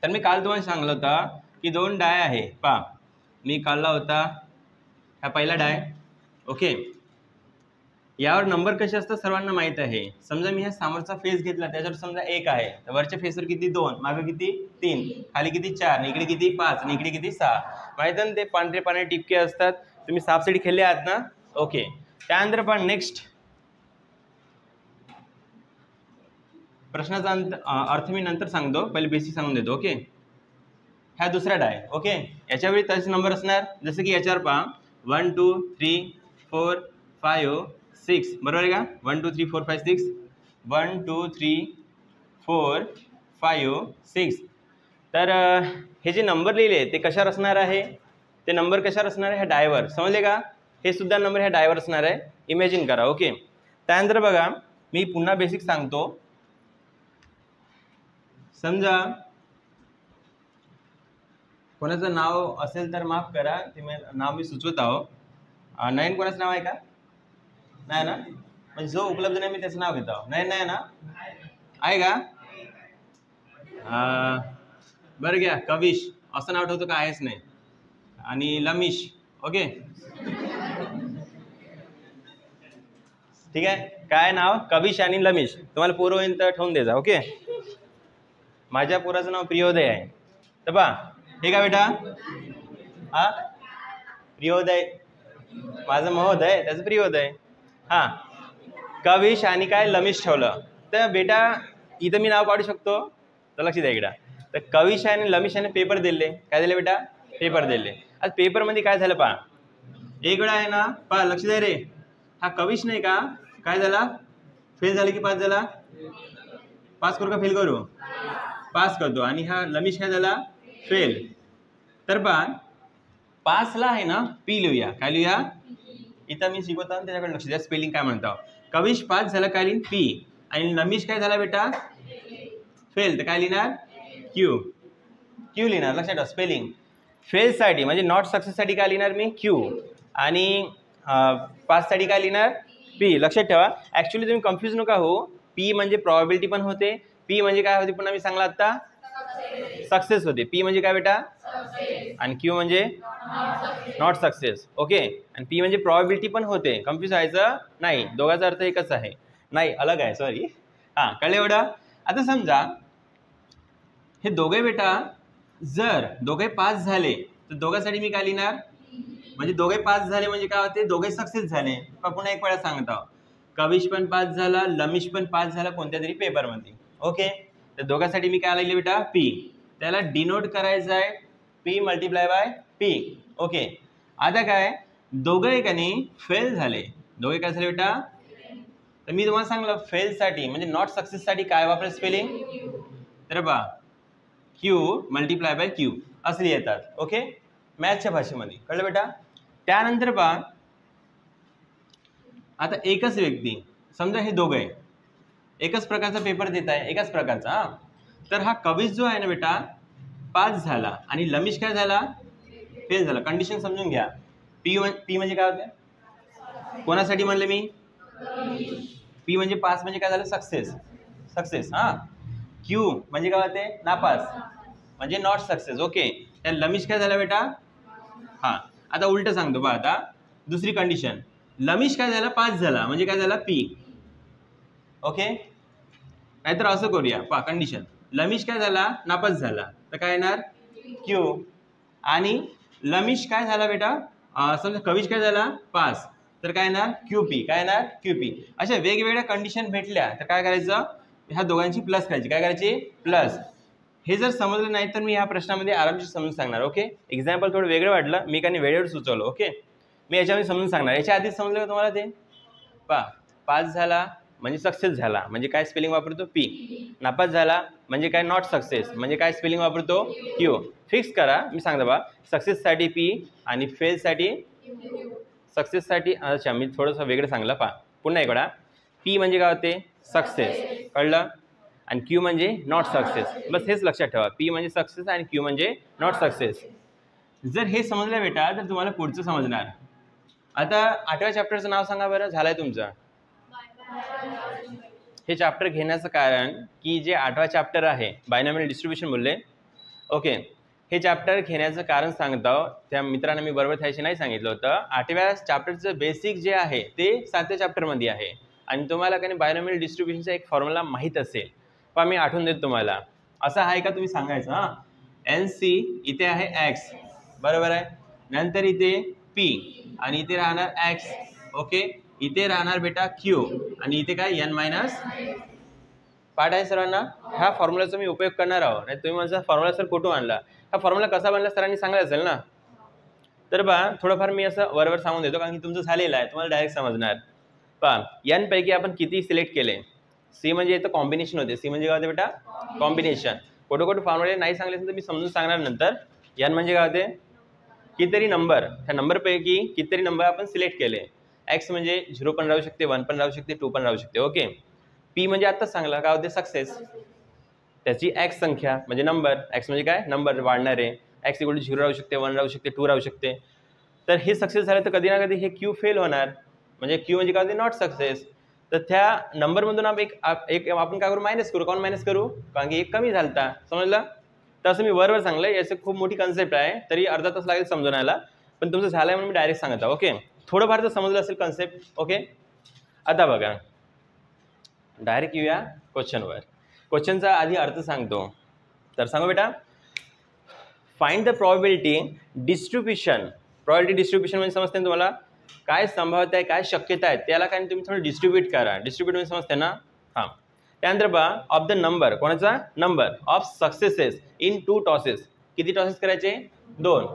तर मी काल तुम्हाला सांगितलं होतं की दोन डाय आहे पहा, मी काढला होता हा पहिला डाय. ओके, यावर नंबर कसे असतात सर्वांना माहीत आहे. समजा मी हा समोरचा फेस घेतला, त्याच्यावर समजा 1 आहे, तर वरच्या फेसवर किती 2, मागे किती 3, खाली किती 4, इकडे किती 5 आणि इकडे किती 6. माहिती आहे ना, ते पांढरे पांढरे टिपके असतात. तुम्ही सापशिडी खेळले आहात ना. ओके, त्यानंतर पण नेक्स्ट प्रश्नाचा अर्थ मी नंतर सांगतो, पहिले बेसिक सांगून देतो. ओके, हा दुसरा डाय. ओके, याच्यावेळी तसे नंबर असणार, जसं की याच्यावर पहा 1 2 3 4 5 6, बरोबर आहे का. 1 2 3 4 5 6, 1 2 3 4 5 6. तर हे जे नंबर लिहिले ते कशावर असणार आहे, ते नंबर कशावर असणार आहे, ह्या डायवर. समजले का. हे सुद्धा नंबर ह्या डायवर असणार आहे, इमॅजिन करा. ओके, त्यानंतर बघा मी पुन्हा बेसिक सांगतो. समजा कोणाचं नाव असेल तर माफ करा, ते नाव मी सुचवत आहो. नयन कोणाचं नाव आहे का, नाही ना, म्हणजे जो उपलब्ध नाही मी त्याचं नाव घेत आहो. नाही नाही ना, आहे का. बरं घ्या, कविश असं नाव ठेवतो का, आहेच नाही. आणि लमिश. ओके, ठीक आहे. काय नाव, कविश आणि लमिश. तुम्हाला पोरं होईल तर ठेवून द्यायचा. ओके, माझ्या पोराचं नाव प्रियोदय आहे. तर पहा, हे का बेटा, हा प्रियोदय, माझं महोदय, त्याचं प्रियोदय. हां, कविश आणि काय लमिश ठेवलं. तर बेटा इथं मी नाव काढू शकतो, तर लक्ष द्या इकडं. तर कविश आणि लमिश याने पेपर दिले. काय दिले बेटा, पेपर दिले. आज पेपरमध्ये काय झालं पहा, एक वेळा आहे ना, पहा लक्ष द्या रे. हा कविश नाही का, काय झाला, फेल झाला की पास झाला. पास करू का फेल करू, पास करतो. आणि हा लमिश काय झाला, फेल. तर पहा पासला आहे ना पी लिहूया. काय लिहूया, इथं मी शिकवतो त्याच्याकडे लक्ष द्या. स्पेलिंग काय म्हणतो, कविश पास झाला काय लिहिन पी, आणि लमिश काय झाला बेटा फेल, तर काय लिहिणार क्यू. क्यू लिहिणार. लक्षात ठेवा स्पेलिंग. फेलसाठी म्हणजे नॉट सक्सेससाठी काय लिहिणार मी क्यू, आणि पाससाठी काय लिहिणार पी. लक्षात ठेवा. ॲक्च्युली तुम्ही कन्फ्यूज नका हो. पी म्हणजे प्रॉबिलिटी पण होते, पी म्हणजे काय होते पुन्हा मी सांगला आता, सक्सेस होते. पी म्हणजे काय बेटा, आणि क्यू म्हणजे नॉट सक्सेस. ओके, आणि पी म्हणजे प्रॉबिलिटी पण होते. कन्फ्यूज व्हायचं नाही, दोघांचा अर्थ एकच आहे. नाही, अलग आहे, सॉरी. हां, कळलं एवढं. आता समजा हे दोघे बेटा जर दोघे पास झाले, तर दोघांसाठी मी काय लिहिणार, म्हणजे दोघे पास झाले म्हणजे काय होते, दोघे सक्सेस झाले. पुन्हा एक वेळा सांगत आहोत, कविश पण पास झाला, लमिश पण पास झाला कोणत्या तरी पेपरमध्ये. ओके, तर दोघांसाठी मी काय लिहिले बेटा पी. त्याला डिनोट करायचं आहे P multiply by P. Okay, आता काय दोघे का नाही फेल झाले, दोघे काय झाले बेटा. तर मी तुम्हाला सांगलं फेलसाठी म्हणजे नॉट सक्सेससाठी काय वापरेल स्पेलिंग, तर बा क्यू मल्टिप्लाय बाय क्यू असं येतात. ओके, मॅथच्या भाषेमध्ये. कळलं बेटा. त्यानंतर पहा आता एकच व्यक्ती, समजा हे दोघं आहे, एकच प्रकारचा पेपर देत आहे, एकाच प्रकारचा. हां, तर हा कविश जो आहे ना बेटा पास झाला, आणि लमिश काय झाला फेल झाला. कंडिशन समजून घ्या. पी म्हणजे काय होते, कोणासाठी म्हणले मी, पी म्हणजे पास म्हणजे काय झालं सक्सेस, सक्सेस. हां, क्यू म्हणजे काय होते नापास म्हणजे नॉट सक्सेस. ओके, त्या लमिश काय झाला बेटा. हां, आता उलट सांगतो बा. आता दुसरी कंडिशन, लमिश काय झाला पास झाला म्हणजे काय झाला पी. ओके, नाहीतर असं करूया पहा कंडिशन, लमिश काय झाला नापास झाला तर काय येणार क्यू, आणि लमिश काय झाला बेटा समजा कविश काय झाला पास तर काय येणार क्यू पी. काय येणार क्यू पी. अशा वेगवेगळ्या कंडिशन भेटल्या तर काय करायचं, ह्या दोघांची प्लस करायची. काय करायची प्लस. हे जर समजलं नाही तर मी ह्या प्रश्नामध्ये आरामशीर समजून सांगणार. ओके, एक्झाम्पल थोडं वेगळं वाटलं, मी काही वेळेवर सुचवलं. ओके, मी याच्यामध्ये समजून सांगणार. याच्या आधीच समजलं का तुम्हाला ते पहा, पास झाला म्हणजे सक्सेस झाला म्हणजे काय स्पेलिंग वापरतो पी, नापास झाला म्हणजे काय नॉट सक्सेस म्हणजे काय स्पेलिंग वापरतो क्यू. फिक्स करा, मी सांगतो बा सक्सेससाठी पी आणि फेलसाठी सक्सेससाठी. अच्छा, मी थोडंसं वेगळं सांगलं पहा पुन्हा एक वेळा. पी म्हणजे काय होते सक्सेस, कळलं, आणि क्यू म्हणजे नॉट सक्सेस. बस हेच लक्षात ठेवा, पी म्हणजे सक्सेस आणि क्यू म्हणजे नॉट सक्सेस. जर हे समजलं बेटा तर तुम्हाला पुढचं समजणार. आता 8व्या चॅप्टरचं नाव सांगा बरं, झालंय तुमचं. हे चॅप्टर घेण्याचं कारण की जे 8वा चॅप्टर आहे बायनॉमियल डिस्ट्रीब्युशन बोलले, ओके, हे चॅप्टर घेण्याचं कारण सांगतो. त्या मित्रांना मी बरोबर थायशी नाही सांगितलं होतं. 8व्या चॅप्टरचं बेसिक जे आहे ते 7व्या चॅप्टरमध्ये आहे आणि तुम्हाला काही बायनॉमियल डिस्ट्रीब्युशनचा एक फॉर्म्युला माहीत असेल. पण मी आठवून देतो तुम्हाला. असं आहे का तुम्ही सांगायचं. हां, एन सी इथे आहे एक्स, बरोबर आहे. नंतर इथे पी आणि इथे राहणार एक्स. ओके, इथे राहणार बेटा क्यू आणि इथे काय एन मायनस. पाठ आहे सर्वांना. ह्या फॉर्म्युलाचा मी उपयोग करणार आहोत. नाही तुम्ही माझा फॉर्म्युला सर कुठून आणला, हा फॉर्म्युला कसा बनला सरांनी सांगायला असेल ना. तर बा थोडंफार मी असं वरवर सांगून देतो कारण की तुमचं झालेलं आहे, तुम्हाला डायरेक्ट समजणार. पहा, एन पैकी आपण किती सिलेक्ट केले. सी म्हणजे इथं कॉम्बिनेशन होते. सी म्हणजे काय होते बेटा, कॉम्बिनेशन. कुठं कुठं फॉर्म्युले नाही सांगले तर मी समजून सांगणार नंतर. एन म्हणजे काय होते, कितीतरी नंबर, त्या नंबरपैकी कितीतरी नंबर आपण सिलेक्ट केले. एक्स म्हणजे 0 पण राहू शकते, 1 पण राहू शकते, 2 पण राहू शकते. ओके, पी म्हणजे आत्ताच सांगला काय होते, सक्सेस. त्याची एक्स संख्या म्हणजे नंबर, एक्स म्हणजे काय, नंबर वाढणारे. एक्स इक्वल टू 0 राहू शकते, 1 राहू शकते, 2 राहू शकते. तर हे सक्सेस झालं तर कधी ना कधी हे क्यू फेल होणार, म्हणजे क्यू म्हणजे काय होते, नॉट सक्सेस. तर त्या नंबरमधून आपण एक आपण काय करू, मायनस करू. कोण मायनस करू, कारण की एक कमी झालता. समजलं. तर असं मी वरवर सांगलं. याचं खूप मोठी कन्सेप्ट आहे, तरी अर्धा तास लागेल समजण्याला. पण तुमचं झालं आहे म्हणून मी डायरेक्ट सांगत आहे. ओके, थोडंफार तर समजलं असेल कन्सेप्ट. ओके, आता बघा डायरेक्ट येऊया क्वेश्चनवर. क्वेश्चनचा आधी अर्थ सांगतो. तर सांगू बेटा, find the probability distribution. Probability distribution म्हणजे समजते ना तुम्हाला, काय संभाव्यता आहे, काय शक्यता आहे, त्याला काय तुम्ही थोडं डिस्ट्रीब्यूट करा. डिस्ट्रीब्यूट म्हणजे समजते ना. हां, त्यानंतर बा ऑफ द नंबर, कोणाचा number of successes in 2 tosses. किती टॉसेस करायचे, 2.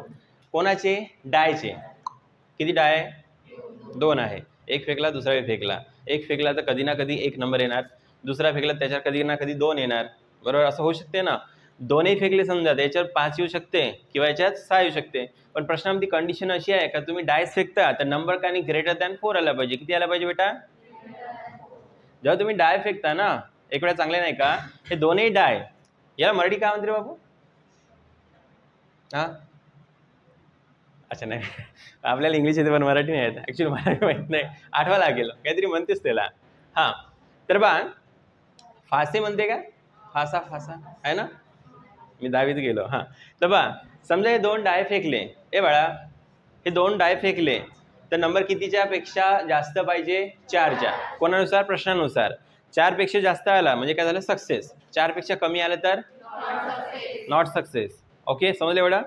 कोणाचे, डायचे. किती डाय, 2 आहे. एक फेकला, दुसरा फेकला. एक फेकला तर कधी ना कधी एक नंबर येणार, दुसरा फेकला त्याच्यावर कधी ना कधी 2 येणार, बरोबर. असं होऊ शकते ना. 2ही फेकले समजा, याच्यावर 5 येऊ शकते किंवा याच्यात 6 येऊ शकते. पण प्रश्नामध्ये कंडिशन अशी आहे का तुम्ही डायस फेकता तर नंबर का नाही ग्रेटर दॅन 4 आला पाहिजे. किती आला पाहिजे बेटा, जेव्हा तुम्ही डाय फेकता ना, एक वेळा चांगले नाही का, हे दोन्ही डाय, याला मराठी काय म्हणते बाबू. हां, अच्छा नाही, आपल्याला इंग्लिश येते पण मराठी नाही येत. ॲक्च्युली मराठी माहीत नाही, आठवा लागेल, काहीतरी म्हणतेच त्याला. हां, तर बा फासे म्हणते का, फासा फासा आहे ना, मी 10वीत गेलो. हां, तर बा समजा हे 2 डाय फेकले. ए बाळा, हे 2 डाय फेकले तर नंबर कितीच्या पेक्षा जास्त पाहिजे, 4च्या. कोणानुसार, प्रश्नानुसार. 4 पेक्षा जास्त आला म्हणजे काय झालं, सक्सेस. 4 पेक्षा कमी आलं तर नॉट सक्सेस. ओके, समजलं एवढं.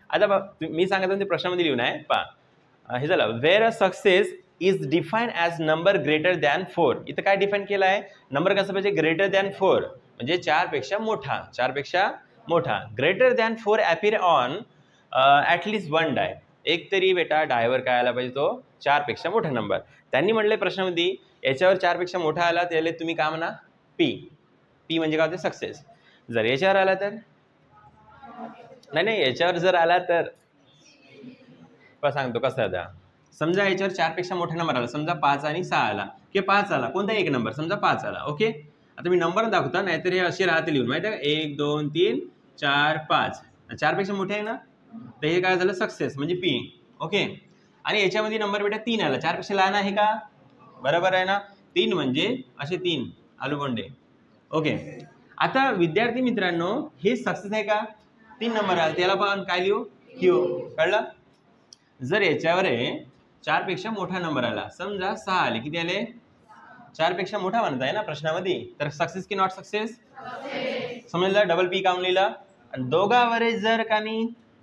आता मी सांगतो ते प्रश्नामध्ये लिहून आहे. पहा, हे झालं. Where a success is define as number greater than 4. इथं काय डिफाईन केलं आहे, नंबर कसं पाहिजे, ग्रेटर दॅन 4 म्हणजे 4 पेक्षा मोठा. 4 पेक्षा मोठा. Greater than 4 appear on at least 1 डाय. एक तरी बेटा डायवर काय आला पाहिजे, तो 4 पेक्षा मोठा नंबर. त्यांनी म्हटलं प्रश्नामध्ये याच्यावर 4 पेक्षा मोठा आला त्याला तुम्ही काय म्हणा, पी. पी म्हणजे काय होते, सक्सेस. जर याच्यावर आला तर नाही, याच्यावर जर आला तर सांगतो कसं. आता समजा याच्यावर 4 पेक्षा मोठा नंबर आला, समजा 5 आणि 6 आला किंवा 5 आला, कोणता एक नंबर, समजा 5 आला. ओके, आता मी नंबर दाखवता, नाहीतर हे असे राहते लिहून, माहिती आहे का, 1 2 3 4 5. 4 पेक्षा मोठे आहे ना, तर हे काय झालं, सक्सेस म्हणजे पी. ओके, आणि याच्यामध्ये नंबर बेटा 3 आला, 4 पेक्षा लहान आहे का, बरोबर आहे ना. 3 म्हणजे असे 3 आलूगोंडे. ओके, आता विद्यार्थी मित्रांनो, हे सक्सेस आहे का, 3 नंबर आला, त्याला पण काय लिहू, क्यू. कळलं. जर याच्यावर 4 पेक्षा मोठा नंबर आला, समजा 6 आले, किती आले, 4 पेक्षा मोठा म्हणत आहे ना प्रश्नामध्ये, तर सक्सेस की नॉट सक्सेस. समजलं. डबल पी काऊन लिहिलं. आणि दोघांवर जर का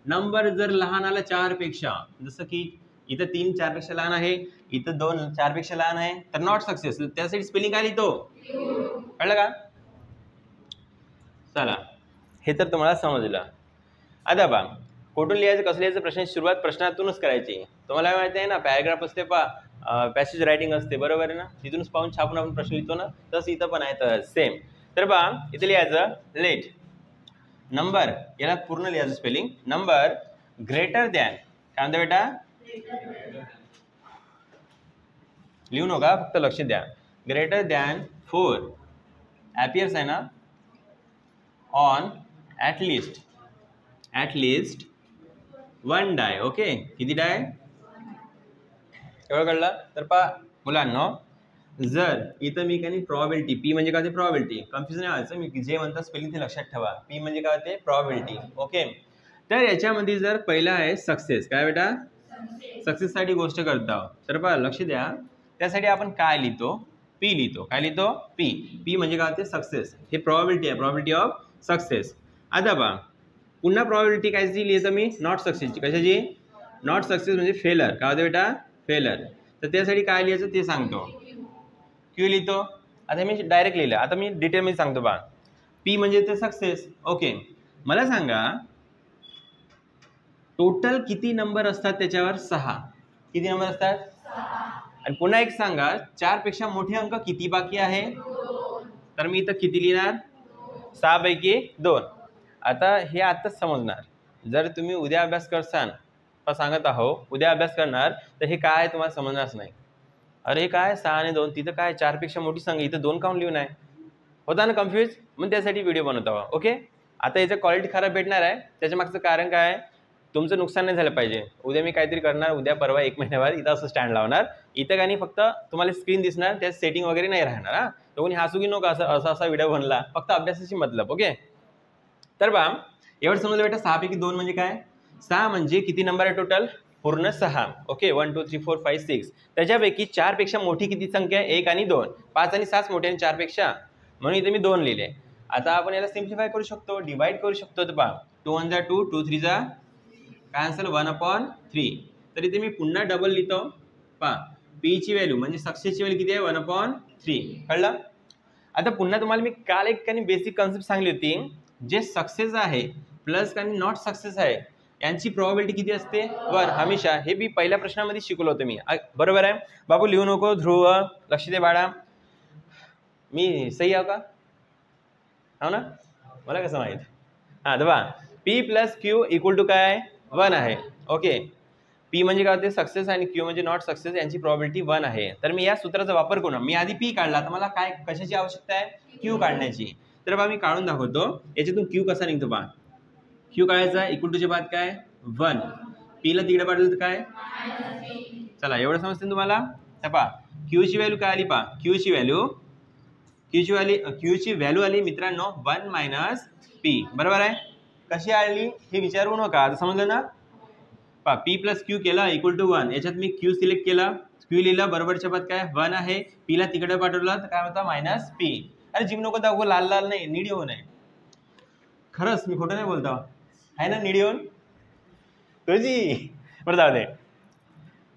नंबर जर लहान आला 4 पेक्षा, जसं की इथं 3 4 पेक्षा लहान आहे, इथं 2 4 पेक्षा लहान आहे, तर नॉट सक्सेस. त्यासाठी स्पेलिंग काय लिहितो, कळलं का. चला, हे तर तुम्हाला समजलं. आता बा कुठून लिहायचं, कसं लिहायचं, प्रश्नाची सुरुवात प्रश्नातूनच करायची. तुम्हाला माहिती आहे ना, पॅराग्राफ असते पॅसेज रायटिंग असते, बरोबर आहे ना, तिथूनच पाहून छापून आपण प्रश्न लिहितो ना, तसं इथं पण आहे तर सेम. तर बा इथे लिहायचं लेट नंबर, याला पूर्ण लिहायचं स्पेलिंग, नंबर ग्रेटर दॅन, काय म्हणता बेटा, लिहू नका, फक्त लक्ष द्या. ग्रेटर दॅन 4 ॲपियर्स आहे ना on at least 1 die. Okay, किती डाय, एवढं कळलं. तर पहा मुलांनो, जर इथं मी काही प्रॉबिलिटी, पी म्हणजे काय होते प्रॉबिलिटी, कन्फ्युजन नाही व्हायचं, मी जे म्हणतात स्पेलिंग ते लक्षात ठेवा. पी म्हणजे काय होते प्रॉबिलिटी. ओके, तर याच्यामध्ये जर पहिला आहे सक्सेस. काय बेटा? सक्सेससाठी गोष्ट करतो. तर बघा लक्ष द्या, त्यासाठी आपण काय लिहितो? पी लिहितो. काय लिहितो? पी. पी म्हणजे काय होते सक्सेस. हे प्रॉबिलिटी आहे, प्रॉबिलिटी ऑफ सक्सेस. आता बघा पुन्हा प्रॉबिलिटी कायची लिहितो मी? नॉट सक्सेसची. कशाची? नॉट सक्सेस म्हणजे फेलर. काय होते बेटा? फेलर. तर त्यासाठी काय लिहायचं ते सांगतो. क्यू लिहितो. आता मी डायरेक्ट लिहिलं, आता मी डिटेलमध्ये सांगतो बा. पी म्हणजे ते सक्सेस. ओके, मला सांगा टोटल किती नंबर असतात त्याच्यावर? 6. किती नंबर असतात? 6. आणि पुन्हा एक सांगा 4 पेक्षा मोठे अंक किती बाकी आहे? 2. तर मी इथं किती लिहिणार? 6 पैकी 2. आता हे आताच समजणार. जर तुम्ही उद्या अभ्यास करसान, सांगत आहो उद्या अभ्यास करणार, तर हे काय तुम्हाला समजणारच नाही. अरे हे काय 6 आणि 2, तिथं काय 4 पेक्षा मोठी संख्या, इथं 2 काऊन लिहून आहे? होता ना कन्फ्यूज? मग त्यासाठी व्हिडिओ बनवत आहोत. ओके, आता याचं क्वालिटी खराब भेटणार आहे, त्याच्या मागचं कारण काय आहे? तुमचं नुकसान नाही झालं पाहिजे. उद्या मी काहीतरी करणार, उद्या परवा 1 महिन्यावर इथं असं स्टँड लावणार, इथं काही फक्त तुम्हाला स्क्रीन दिसणार, त्यात सेटिंग वगैरे नाही राहणार. हा, तर कोणी हसू की नको असं असा व्हिडिओ बनला, फक्त अभ्यासाची मतलब. ओके, तर बा एवढं समजलं बेटा. 6 पैकी 2 म्हणजे काय? 6 म्हणजे किती नंबर आहे टोटल? पूर्ण 6. ओके, 1 2 3 4 5 6. त्याच्यापैकी 4 पेक्षा मोठी किती संख्या आहे? 1 आणि 2. 5 आणि 6 मोठे आणि 4 पेक्षा, म्हणून इथे मी 2 लिहिले. आता आपण याला सिम्प्लिफाय करू शकतो, डिवाइड करू शकतो. तर पहा 2 1 2, 2 3 काय आन्सर? 1/3. तर इथे मी पुन्हा डबल लिहितो. पहा पी ची व्हॅल्यू म्हणजे सक्सेसची व्हॅल्यू किती आहे? 1/3. कळलं? आता पुन्हा तुम्हाला मी काल एक बेसिक कन्सेप्ट सांगली होती, जे सक्सेस आहे प्लस आणि नॉट सक्सेस आहे यांची प्रोबॅबिलिटी किती असते? 1 हमेशा. हे मी पहिल्या प्रश्नामध्ये शिकवलं होतं मी. बरोबर आहे बाबू? लिहू नको ध्रुव, लक्ष दे बाळा. मी सही आहे का? हो ना? मला कसं माहित? हां, तर p plus q equal to काय? 1 आहे. ओके, पी म्हणजे काय होते? सक्सेस, आणि क्यू म्हणजे नॉट सक्सेस, यांची प्रोबॅबिलिटी 1 आहे. तर मी या सूत्राचा वापर करून मी आधी पी काढला, तर मला काय कशाची आवश्यकता आहे? क्यू काढण्याची. तर बा मी काढून दाखवतो. याच्यातून क्यू कसा निघतो पहा. क्यू काढायचा इक्वल टूच्या बाद काय? 1. पीला तिकडे पाठवलं तर काय? चला एवढं समजते तुम्हाला? तर पहा क्यूची व्हॅल्यू काय आली पहा. क्यूची व्हॅल्यू आली मित्रांनो 1 - पी. बरोबर आहे? कशी आली हे विचारू नका, आता समजलं ना? पहा पी प्लस क्यू केला इक्वल टू 1. याच्यात मी क्यू सिलेक्ट केला, क्यू लिहिला, बरोबरच्या बाद काय? 1 आहे. पीला तिकडे पाठवलं तर काय होतं? -पी. अरे जिम नको दाखवू, लाल लाल नाही, नीट येऊन आहे. खरंच मी खोटं नाही बोलतो आहे ना? नीट येऊन तुझी बरं जाऊ दे.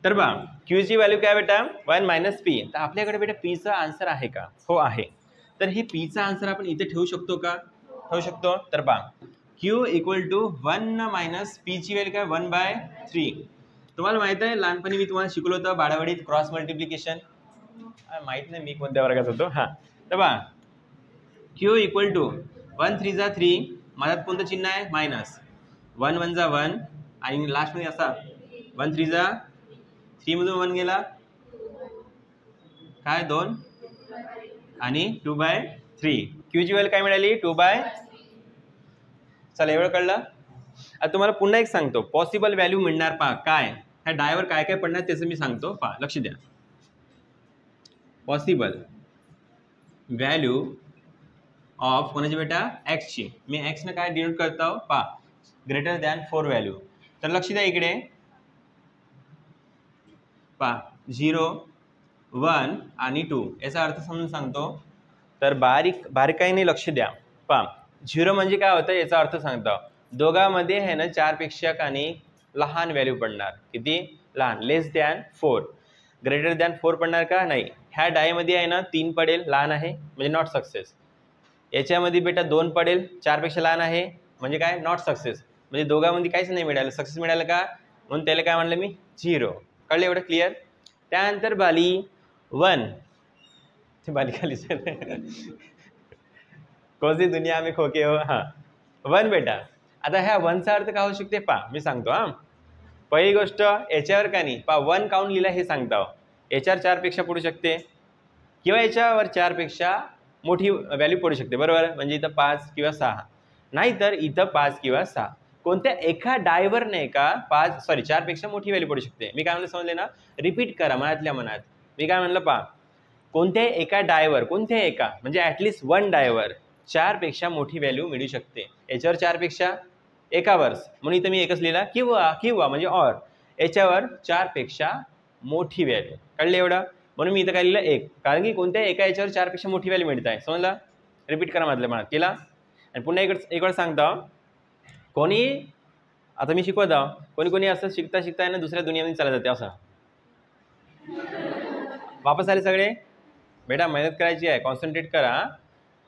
तर बा क्यूची व्हॅल्यू काय बेटा? 1 - पी. तर आपल्याकडे बेटा पीचा आन्सर आहे का? हो आहे. तर हे पीचा आन्सर आपण इथे ठेवू शकतो का? ठेवू शकतो. तर पहा Q equal to 1 - Peechi value काय? 1/3. तुम्हाला माहित आहे लहानपणी मी तुम्हाला शिकलो होतं बाडावाडीत क्रॉस मल्टिप्लिकेशन. माहित नाही मी कोणत्या वर्गात होतो. हां, तर पहा क्यू इक्वल टू 1 3 3. माझ्यात कोणतं चिन्ह आहे? मायनस. 1 1 1 आणि लास्टमध्ये असा 1 3 3 मधून 1 गेला काय? 2 आणि 2/3. क्यूची व्हॅल्यू काय मिळाली? 2/3. चला एवढं कळलं? आता तुम्हाला पुन्हा एक सांगतो, पॉसिबल व्हॅल्यू मिळणार पहा. काय ह्या डायवर काय काय पडणार त्याचं मी सांगतो. पहा लक्ष द्या. पॉसिबल व्हॅल्यू ऑफ कोणाची बेटा? एक्सची. मी एक्सनं काय डिनोट करतो? पहा ग्रेटर दॅन 4 व्हॅल्यू. तर लक्ष द्या इकडे. पहा 0 1 आणि 2 याचा अर्थ समजून सांगतो. तर बारीकाईने लक्ष द्या. पहा 0 म्हणजे काय होतं याचा अर्थ सांगतो. दोघांमध्ये आहे ना 4 पेक्षा काही लहान व्हॅल्यू पडणार. किती लहान? लेस दॅन 4. ग्रेटर दॅन 4 पडणार का? नाही. ह्या डायमध्ये आहे ना 3 पडेल, लहान आहे म्हणजे नॉट सक्सेस. याच्यामध्ये बेटा 2 पडेल, 4 पेक्षा लहान आहे म्हणजे काय? Not success. म्हणजे दोघांमध्ये काहीच नाही मिळालं. सक्सेस मिळालं का? म्हणून त्याला काय म्हणलं मी? 0. कळलं एवढं क्लिअर? त्यानंतर बाली 1. ते बाली खाली कोणती दुनिया में खोके हो. हां 1 बेटा. आता ह्या 1चा अर्थ काय होऊ शकते पहा मी सांगतो. हां पहिली गोष्ट याच्यावर का नाही पहा 1 काउंट लिहिला हे सांगतो. याच्यावर 4 पेक्षा पडू शकते किंवा याच्यावर 4 पेक्षा मोठी व्हॅल्यू पडू शकते. बरोबर? म्हणजे इथं 5 किंवा 6, नाहीतर इथं 5 किंवा 6. कोणत्या एका डायवर नाही का 4 पेक्षा मोठी व्हॅल्यू पडू शकते. मी काय म्हणलं समजले ना? रिपीट करा मनातल्या मनात. मी काय म्हणलं पहा कोणत्याही एका डायवर, कोणत्याही एका म्हणजे ॲटलिस्ट वन डायवर 4 पेक्षा मोठी व्हॅल्यू मिळू शकते. याच्यावर 4 पेक्षा एकावर, म्हणून इथं मी एकच लिहिला, किंवा म्हणजे ऑर याच्यावर 4 पेक्षा मोठी व्हॅल्यू. कळलं एवढं? म्हणून मी इथं काय लिहिलं 1, कारण की कोणत्या एका याच्यावर 4 पेक्षा मोठी व्हॅल्यू मिळत आहे. समजला? रिपीट करा मधल्या मनात केला. आणि पुन्हा एक वेळ सांगतो, कोणी आता मी शिकवत आहो, कोणी असं शिकता शिकता आहे ना दुसऱ्या दुनियामध्ये चालत जाते. असं वापस आले सगळे. बेटा मेहनत करायची आहे, कॉन्सन्ट्रेट करा.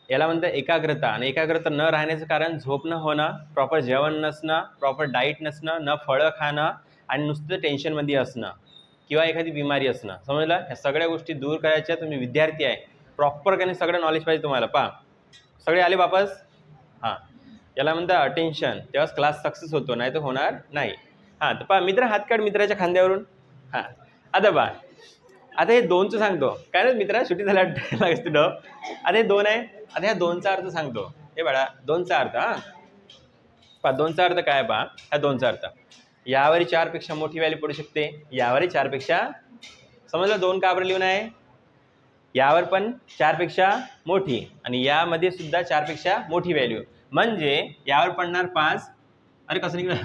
याला म्हणतात एकाग्रता. आणि एकाग्रता न राहण्याचं कारण झोप न होणं, प्रॉपर जेवण नसणं, प्रॉपर डाईट नसणं, न फळं खाणं आणि नुसतं टेन्शनमध्ये असणं किंवा एखादी बिमारी असणं. समजलं? ह्या सगळ्या गोष्टी दूर करायच्या. तुम्ही विद्यार्थी आहे, प्रॉपर काही सगळं नॉलेज पाहिजे तुम्हाला. पहा सगळे आले वापस. हां, याला म्हणतात अटेन्शन. तेव्हाच क्लास सक्सेस होतो, नाही तर होणार नाही. हां, तर पहा मित्र हात काढ मित्राच्या खांद्यावरून. हां, आता पहा, आता हे 2चं सांगतो. काय नाही मित्रा सुट्टी झाला लागस तुझं. आता हे 2 आहे. आता ह्या 2चा अर्थ सांगतो. हे बाळा 2चा अर्थ. हां पहा 2चा अर्थ काय? पहा ह्या 2चा अर्थ, यावर 4 पेक्षा मोठी व्हॅल्यू पडू शकते, यावर 4 पेक्षा. समजलं 2 का बरं लिहून आहे? यावर पण 4 पेक्षा मोठी आणि यामध्ये सुद्धा 4 पेक्षा मोठी व्हॅल्यू. म्हणजे यावर पडणार 5. अरे कसं निघलं?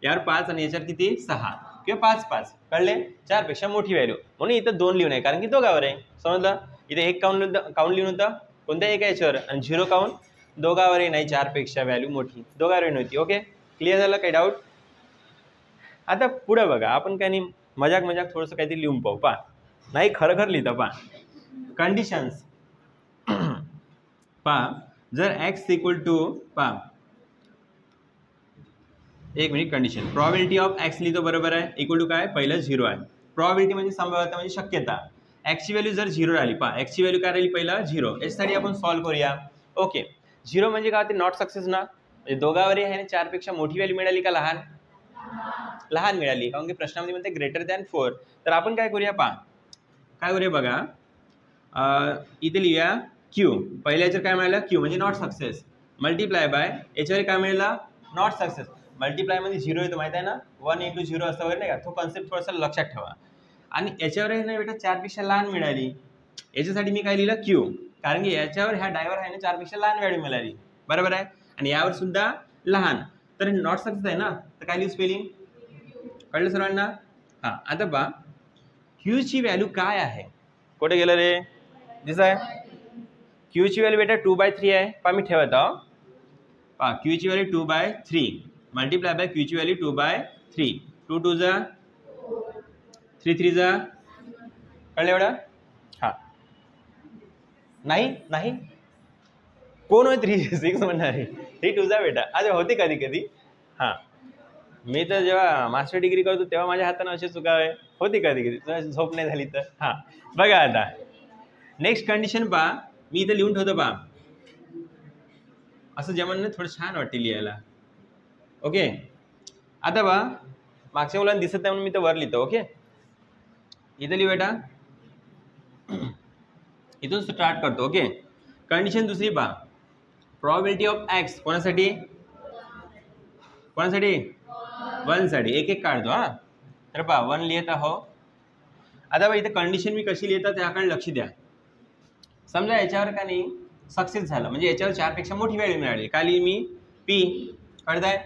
यावर 5 आणि याच्यावर किती? 6 किंवा 5. कळले? 4 पेक्षा मोठी व्हॅल्यू. म्हणून इथं 2 लिहून आहे, कारण की दोघावर आहे. समजलं? इथे 1 काउंट लिहून होतं कोणत्या एका याच्यावर, आणि 0 काउंट दोघावरही नाही. 4 पेक्षा व्हॅल्यू मोठी दोघावरही नव्हती. ओके, क्लिअर झालं? काही डाऊट? आता पुढं बघा, आपण काही नाही मजाक थोडंसं काहीतरी लिहून पाहू. पहा नाही खरं लिहितं. पहा कंडिशन्स. पहा जर x इक्वल टू, पहा एक minute, condition probability of x लिहितो बरोबर आहे, इक्वल टू काय? पहिलं 0 आहे. प्रॉबिलिटी म्हणजे संभाव्यता म्हणजे शक्यता. x ची व्हॅल्यू जर 0 राहिली, पहा x ची व्हॅल्यू काय राहिली? पहिलं 0. याच्यासाठी आपण सॉल्व्ह करूया. ओके, 0 म्हणजे काय? ते नॉट सक्सेस ना. म्हणजे दोघावरही आहे ना 4 पेक्षा मोठी व्हॅल्यू मिळाली का लहान? लहान मिळाली, कारण की प्रश्नामध्ये म्हणते ग्रेटर दॅन 4. तर आपण काय करूया? पहा काय करूया बघा, इथे लिहूया क्यू. पहिल्या याच्यावर काय मिळालं? क्यू म्हणजे नॉट सक्सेस. मल्टिप्लाय बाय याच्यावर काय मिळालं? Not success. मल्टिप्लाय मध्ये 0 येतो माहिती आहे ना, 1 × 0 असं वगैरे नाही का, तो कॉन्सेप्ट थोडासा लक्षात ठेवा. आणि याच्यावरही ना बेटा 4 पेक्षा लहान मिळाली. याच्यासाठी मी काय लिहिलं? क्यू, कारण की याच्यावर ह्या डायवर आहे ना 4 पेक्षा लहान व्हॅल्यू मिळाली. बरोबर आहे? आणि यावर सुद्धा लहान, तर नॉट सक्सेस आहे ना, तर काय लिहू? स्पेलिंग. कळलं सर्वांना? हां, आता पहा क्यू ची व्हॅल्यू काय आहे? कुठे गेलं रे? दिसत आहे? क्यू ची व्हॅल्यू बेटा 2/3 आहे. पहा मी ठेवत आहो. पहा क्यू ची व्हॅल्यू 2/3 मल्टिप्लाय बाय क्यू ची व्हॅल्यू 2/3. 2 2 जा 3 3 जा. कळलं एवढं? हां, नाही कोण होय 3 6 म्हणणार आहे? 3 2 जा बेटा. अच्छा होते कधी. हां, मी तर जेव्हा मास्टर डिग्री करतो तेव्हा माझ्या हातानं अशी चुका होती कधी झोप नाही झाली तर. हां बघा आता नेक्स्ट कंडिशन पहा, मी इथं लिहून ठेवतो. पहा असं जेवण थोडं छान वाटते लिहायला. ओके, आता पहा मागच्या मुलांना दिसत नाही म्हणून मी तर वर लिहितो. ओके, इथं लिहू बेटा, इथून स्टार्ट करतो. ओके, कंडिशन दुसरी पहा, प्रॉबिलिटी ऑफ एक्स कोणासाठी? 1 साठी. एक काढतो. हां, तर पहा 1 लिहित आहो. आता बघा इथं कंडिशन मी कशी लिहितात त्याकडे लक्ष द्या. समजा याच्यावर का नाही सक्सेस झालं, म्हणजे याच्यावर 4 पेक्षा मोठी व्हॅल्यू मिळाली. काय लिहिली मी? पी. कळताय?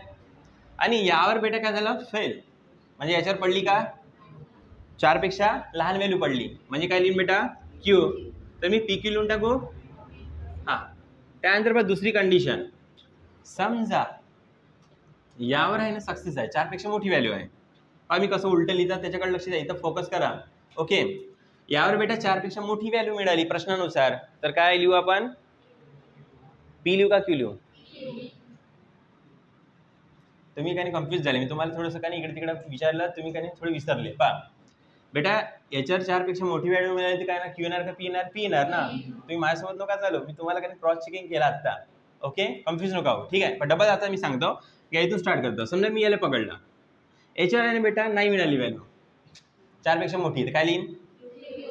आणि यावर बेटा काय झालं? फेल. म्हणजे याच्यावर पडली का? 4 पेक्षा लहान व्हॅल्यू पडली. म्हणजे काय लिहिन बेटा? क्यू. तर मी पी क्यू लिहून टाकू. हां, त्यानंतर बघा दुसरी कंडिशन, समजा यावर आहे ना सक्सेस आहे, 4 पेक्षा मोठी व्हॅल्यू आहे. पहा मी कसं उलटं लिहितात त्याच्याकडे लक्ष द्या. इथं फोकस करा. ओके, यावर बेटा 4 पेक्षा मोठी व्हॅल्यू मिळाली प्रश्नानुसार, तर काय लिहू आपण? पी लिहू का क्यू लिहू? तुम्ही काही कन्फ्युज झाले. मी तुम्हाला थोडंसं काही इकडे तिकडे विचारलं, तुम्ही काही थोडे विसरले. पहा बेटा याच्यावर 4 पेक्षा मोठी व्हॅल्यू मिळाली तर काय ना, क्यू येणार का पी येणार? पी येणार ना. तुम्ही माझ्यासोबत नका चालू, मी तुम्हाला काही क्रॉस चेकिंग केला आता. ओके, कन्फ्युज नका हो. ठीक आहे, पण डबल आता मी सांगतो की इथून स्टार्ट करतो. समजा मी याला पकडलं, याच्यावर आहे बेटा नाही मिळाली व्हॅल्यू, 4 पेक्षा मोठी, तर काय लिहीन?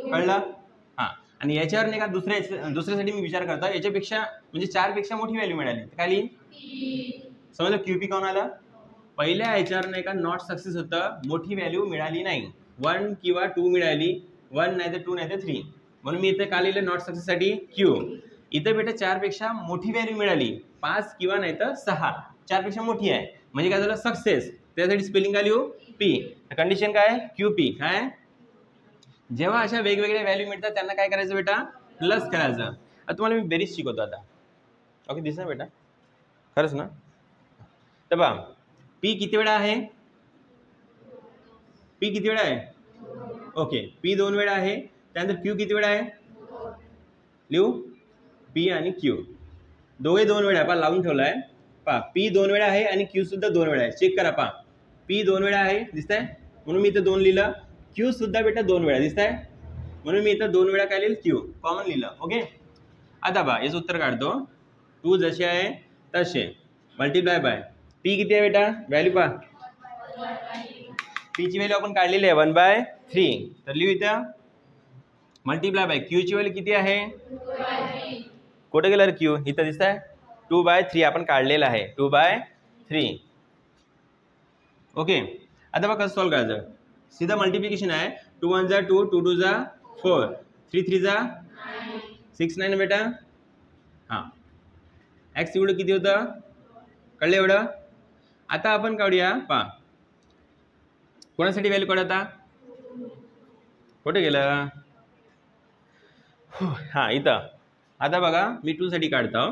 कळलं? हां, आणि याच्यावर नाही का दुसऱ्यासाठी मी विचार करतो, याच्यापेक्षा म्हणजे 4 पेक्षा मोठी व्हॅल्यू मिळाली तर काय लिहीन? समजलं? क्यूपी कोण आलं? पहिल्या याच्यावर नाही का नॉट सक्सेस होतं, मोठी व्हॅल्यू मिळाली नाही. 1 किंवा 2 मिळाली, 1 नाही तर 2 नाही तर 3. म्हणून मी इथे का लिहिलं नॉट सक्सेससाठी क्यू. इथं बेटा 4 पेक्षा मोठी व्हॅल्यू मिळाली, 5 किंवा नाही तर 6, 4 पेक्षा मोठी आहे म्हणजे काय झालं सक्सेस. त्यासाठी स्पेलिंग काय लिहू पी. कंडिशन काय क्यू पी. काय जेव्हा अशा वेगवेगळ्या व्हॅल्यू मिळतात त्यांना काय करायचं बेटा प्लस करायचं. आता तुम्हाला मी बेरीज शिकवतो आता. ओके दिसणार बेटा खरंच ना. तर बघा पी किती वेळा आहे, पी किती वेळा आहे. ओके पी 2 वेळा आहे. त्यानंतर क्यू किती वेळा आहे लिहू पी आणि क्यू दोघे 2 वेळा पा लावून ठेवला आहे. पा पी 2 वेळा आहे आणि क्यू सुद्धा 2 वेळा आहे. चेक करा पा पी 2 वेळा आहे दिसतंय म्हणून मी इथं 2 लिहिलं. क्यू सुद्धा बेटा 2 वेळा दिसतंय म्हणून मी इथं 2 वेळा काय लिहिलं क्यू कॉमन लिहिलं. ओके आता बा याचं उत्तर काढतो. 2 जसे आहे तसे मल्टिप्लाय बाय पी किती आहे बेटा व्हॅल्यू पा. पी ची व्हॅल्यू आपण काढलेली आहे 1/3. तर लिहू इथं मल्टिप्लाय बाय क्यू ची व्हॅल्यू किती आहे. कुठे गेलं क्यू इथं दिसत आहे 2/3 आपण काढलेलं आहे 2/3. ओके आता बघा कसं सॉल्व करायचं. सीधा मल्टिप्लिकेशन आहे. 2 1 जा 2 2 2 जा 4 3 3 जा 6 9 बेटा. हां एक्स एवढं किती होतं कळलं एवढं. आता आपण काढूया पा कोणासाठी व्हॅल्यू काढू आता कुठे गेलं. हां इथं आता बघा मी 2 साठी काढतो.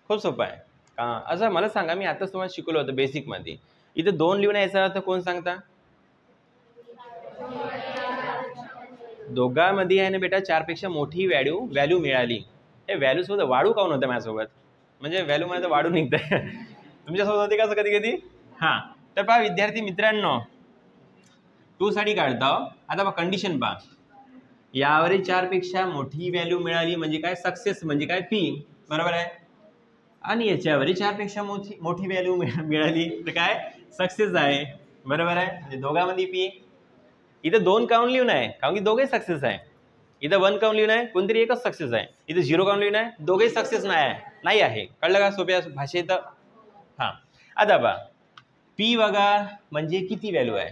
खूप सोपं आहे का असं मला सांगा. मी आताच तुम्हाला शिकवलं होतं बेसिकमध्ये. इथं 2 लिहून यायचा अर्थ कोण सांगता. दोघांमध्ये आहे ना बेटा 4 पेक्षा मोठी व्हॅल्यू मिळाली. हे व्हॅल्यू सुद्धा वाढू काऊन होतं माझ्यासोबत म्हणजे व्हॅल्यू माझं वाढू निघतंय तुमच्यासोबत होते का असं कधी कधी. हां तर पहा विद्यार्थी मित्रांनो 2 साठी काढतो. आता पहा कंडिशन पहा यावरील 4 पेक्षा मोठी व्हॅल्यू मिळाली म्हणजे काय सक्सेस म्हणजे काय पी बरोबर आहे. आणि याच्यावरील 4 पेक्षा मोठी व्हॅल्यू मिळाली तर काय सक्सेस आहे बरोबर आहे. म्हणजे दोघांमध्ये पी. इथं 2 काउंट लिहून आहे कारण की दोघे सक्सेस आहे. इथं 1 काउंट लिहून आहे कोणतरी एकच सक्सेस आहे. इथं 0 काउंट लिहून आहे दोघे सक्सेस नाही आहे. कळलं का सोप्या भाषेत. हां आता बघा पी बघा म्हणजे किती व्हॅल्यू आहे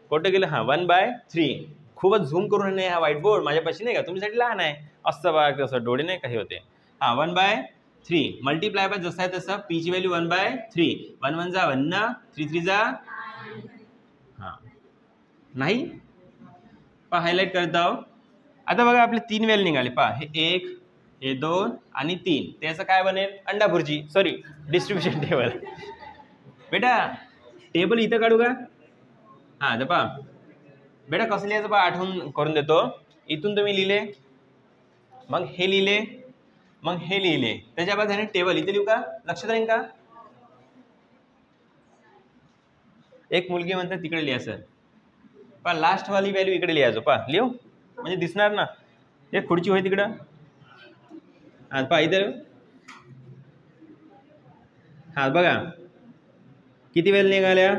कुठं गेलं. हां 1/3. खूपच झूम करून नाही हा व्हाईट बोर्ड माझ्यापाशी नाही का तुमच्यासाठी लहान आहे असं बघा कसं डोळे नाही काही होते. हां 1/3 मल्टिप्लाय बाय जसं आहे तसं पी ची व्हॅल्यू 1/3. 1 1 जा 1 3 3 जा. हां नाही पहा हायलाईट करत आहो. आता बघा आपले 3 व्हॅल्यू निघाले पहा हे 1 हे 2 आणि 3. त्याचं काय बनेल अंडाभुर्जी सॉरी डिस्ट्रीब्युशन टेबल. बेटा टेबल इथं काढू का. हां तर पहा बेटा कसं लिहायचं पहा आठवण करून देतो. इथून तुम्ही लिहिले मग हे लिहिले मग हे लिहिले त्याच्या बाद ह्याने टेबल इथे लिहू का लक्षात राहील का. एक मुलगी म्हणते तिकडे लिहा सर. पहा लास्ट वाली व्हॅल्यू इकडे लिहायचो पहा लिहू म्हणजे दिसणार ना. एक खुर्ची होय तिकडं. हां पहा इथं हां बघा किती व्हॅल्यू निघाल्या.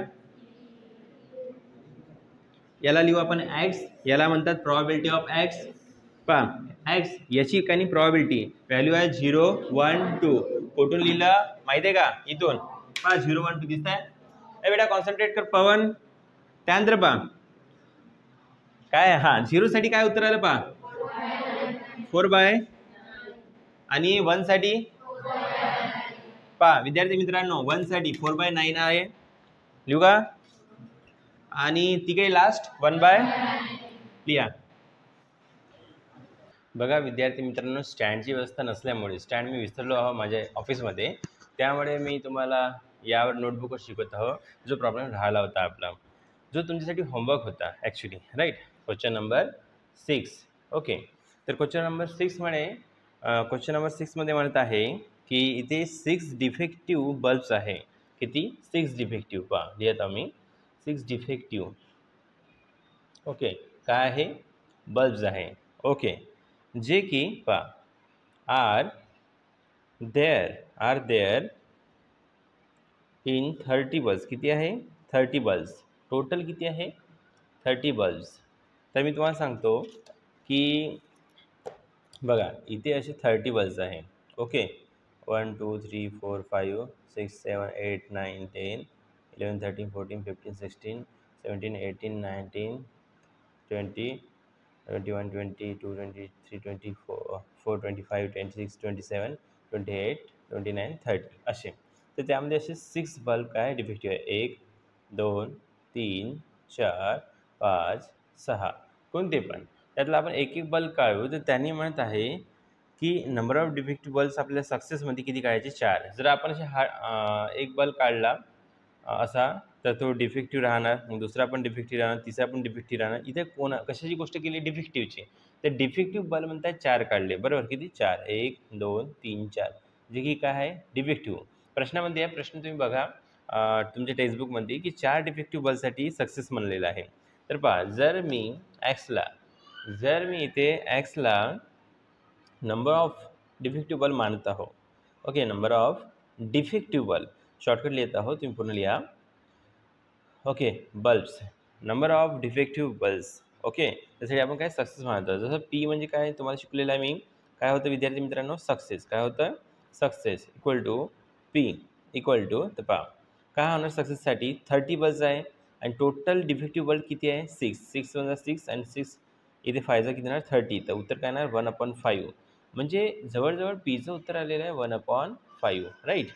याला लिहू आपण एक्स. याला म्हणतात प्रॉबिलिटी ऑफ एक्स. पहा एक्स याची काही प्रॉबिलिटी व्हॅल्यू आहे 0 1 2. कुठून लिहिलं माहिती आहे का इथून पहा 0 1 2 दिसत आहे. ए बेटा कॉन्सन्ट्रेट कर पवन. त्यानंतर पहा काय हां 0 साठी काय उत्तर आलं पहा 4/. आणि 1 साठी पहा विद्यार्थी मित्रांनो 1 साठी 4/9 आहे लिहू का. आणि तिकडे लास्ट 1/. लिहा. बघा विद्यार्थी मित्रांनो स्टँडची व्यवस्था नसल्यामुळे स्टँड मी विसरलो आहो माझ्या ऑफिसमध्ये त्यामुळे मी तुम्हाला यावर नोटबुकवर शिकवत आहो. जो प्रॉब्लेम राहिला होता आपला जो तुमच्यासाठी होमवर्क होता actually right. Question number 6. Okay तर क्वेश्चन नंबर 6 मध्ये म्हणत आहे की इथे 6 डिफेक्टिव्ह बल्ब्स आहे. किती 6 डिफेक्टिव्ह पहा लिहत आम्ही 6 डिफेक्टिव्ह. ओके काय आहे बल्ब्स आहे. ओके जे की पहा आर देअर इन 30 बल्ब्स. किती आहे 30 बल्ब्स. टोटल किती आहे 30 बल्ब्स. तर मी तुम्हाला सांगतो की बघा इथे असे 30 बल्ब्स आहे. ओके 1 2 3 4 5 6 7 8 9 10 11 13 14 15 16 17 18 19 20 21, 22, 23, 24, 4, 25, 26, 27, 28, 29, 30 असे. तर त्यामध्ये असे 6 बल्ब काय डिफेक्टिव्ह आहे. 1, 2, 3, 4, 5, 6 कोणते पण. त्यातला आपण एक एक बल्ब काढू तर त्यांनी म्हणत आहे की नंबर ऑफ डिफेक्टिव्ह बल्ब्स आपल्या सक्सेसमध्ये किती काढायचे 4. जर आपण असे एक बल्ब काढला असा तर तो डिफेक्टिव्ह राहणार, मग दुसरा पण डिफेक्टिव्ह राहणार, तिसरा पण डिफेक्टिव्ह राहणार. इथे कशाची गोष्ट केली डिफेक्टिव्हची. तर डिफेक्टिव्ह बल्ब म्हणतात 4 काढले बरोबर. किती 4 1 2 3 4 जे की काय आहे डिफेक्टिव्ह. प्रश्नामध्ये आहे प्रश्न तुम्ही बघा तुमच्या टेक्स्टबुकमध्ये की 4 डिफेक्टिव्ह बल्बसाठी सक्सेस म्हणलेलं आहे. तर पहा जर मी इथे एक्सला नंबर ऑफ डिफेक्टिव्ह बल्ब मानत आहो. Okay number of defective bulb shortcut लिहित आहो तुम्ही पूर्ण लिहा. Okay bulbs number of defective bulbs. Okay त्यासाठी आपण काय सक्सेस मानतो. जसं पी म्हणजे काय तुम्हाला शिकलेलं आहे मी. काय होतं विद्यार्थी मित्रांनो सक्सेस. काय होतं success equal to p equal to तर पहा काय होणार सक्सेससाठी 30 बल्ब्स आहे आणि टोटल डिफेक्टिव्ह बल्ब किती आहे 6 वन 6 आणि 6 इथे 5चा किती येणार 30. तर उत्तर काय येणार 1/5 म्हणजे जवळजवळ पीचं उत्तर आलेलं आहे 1/5 राईट.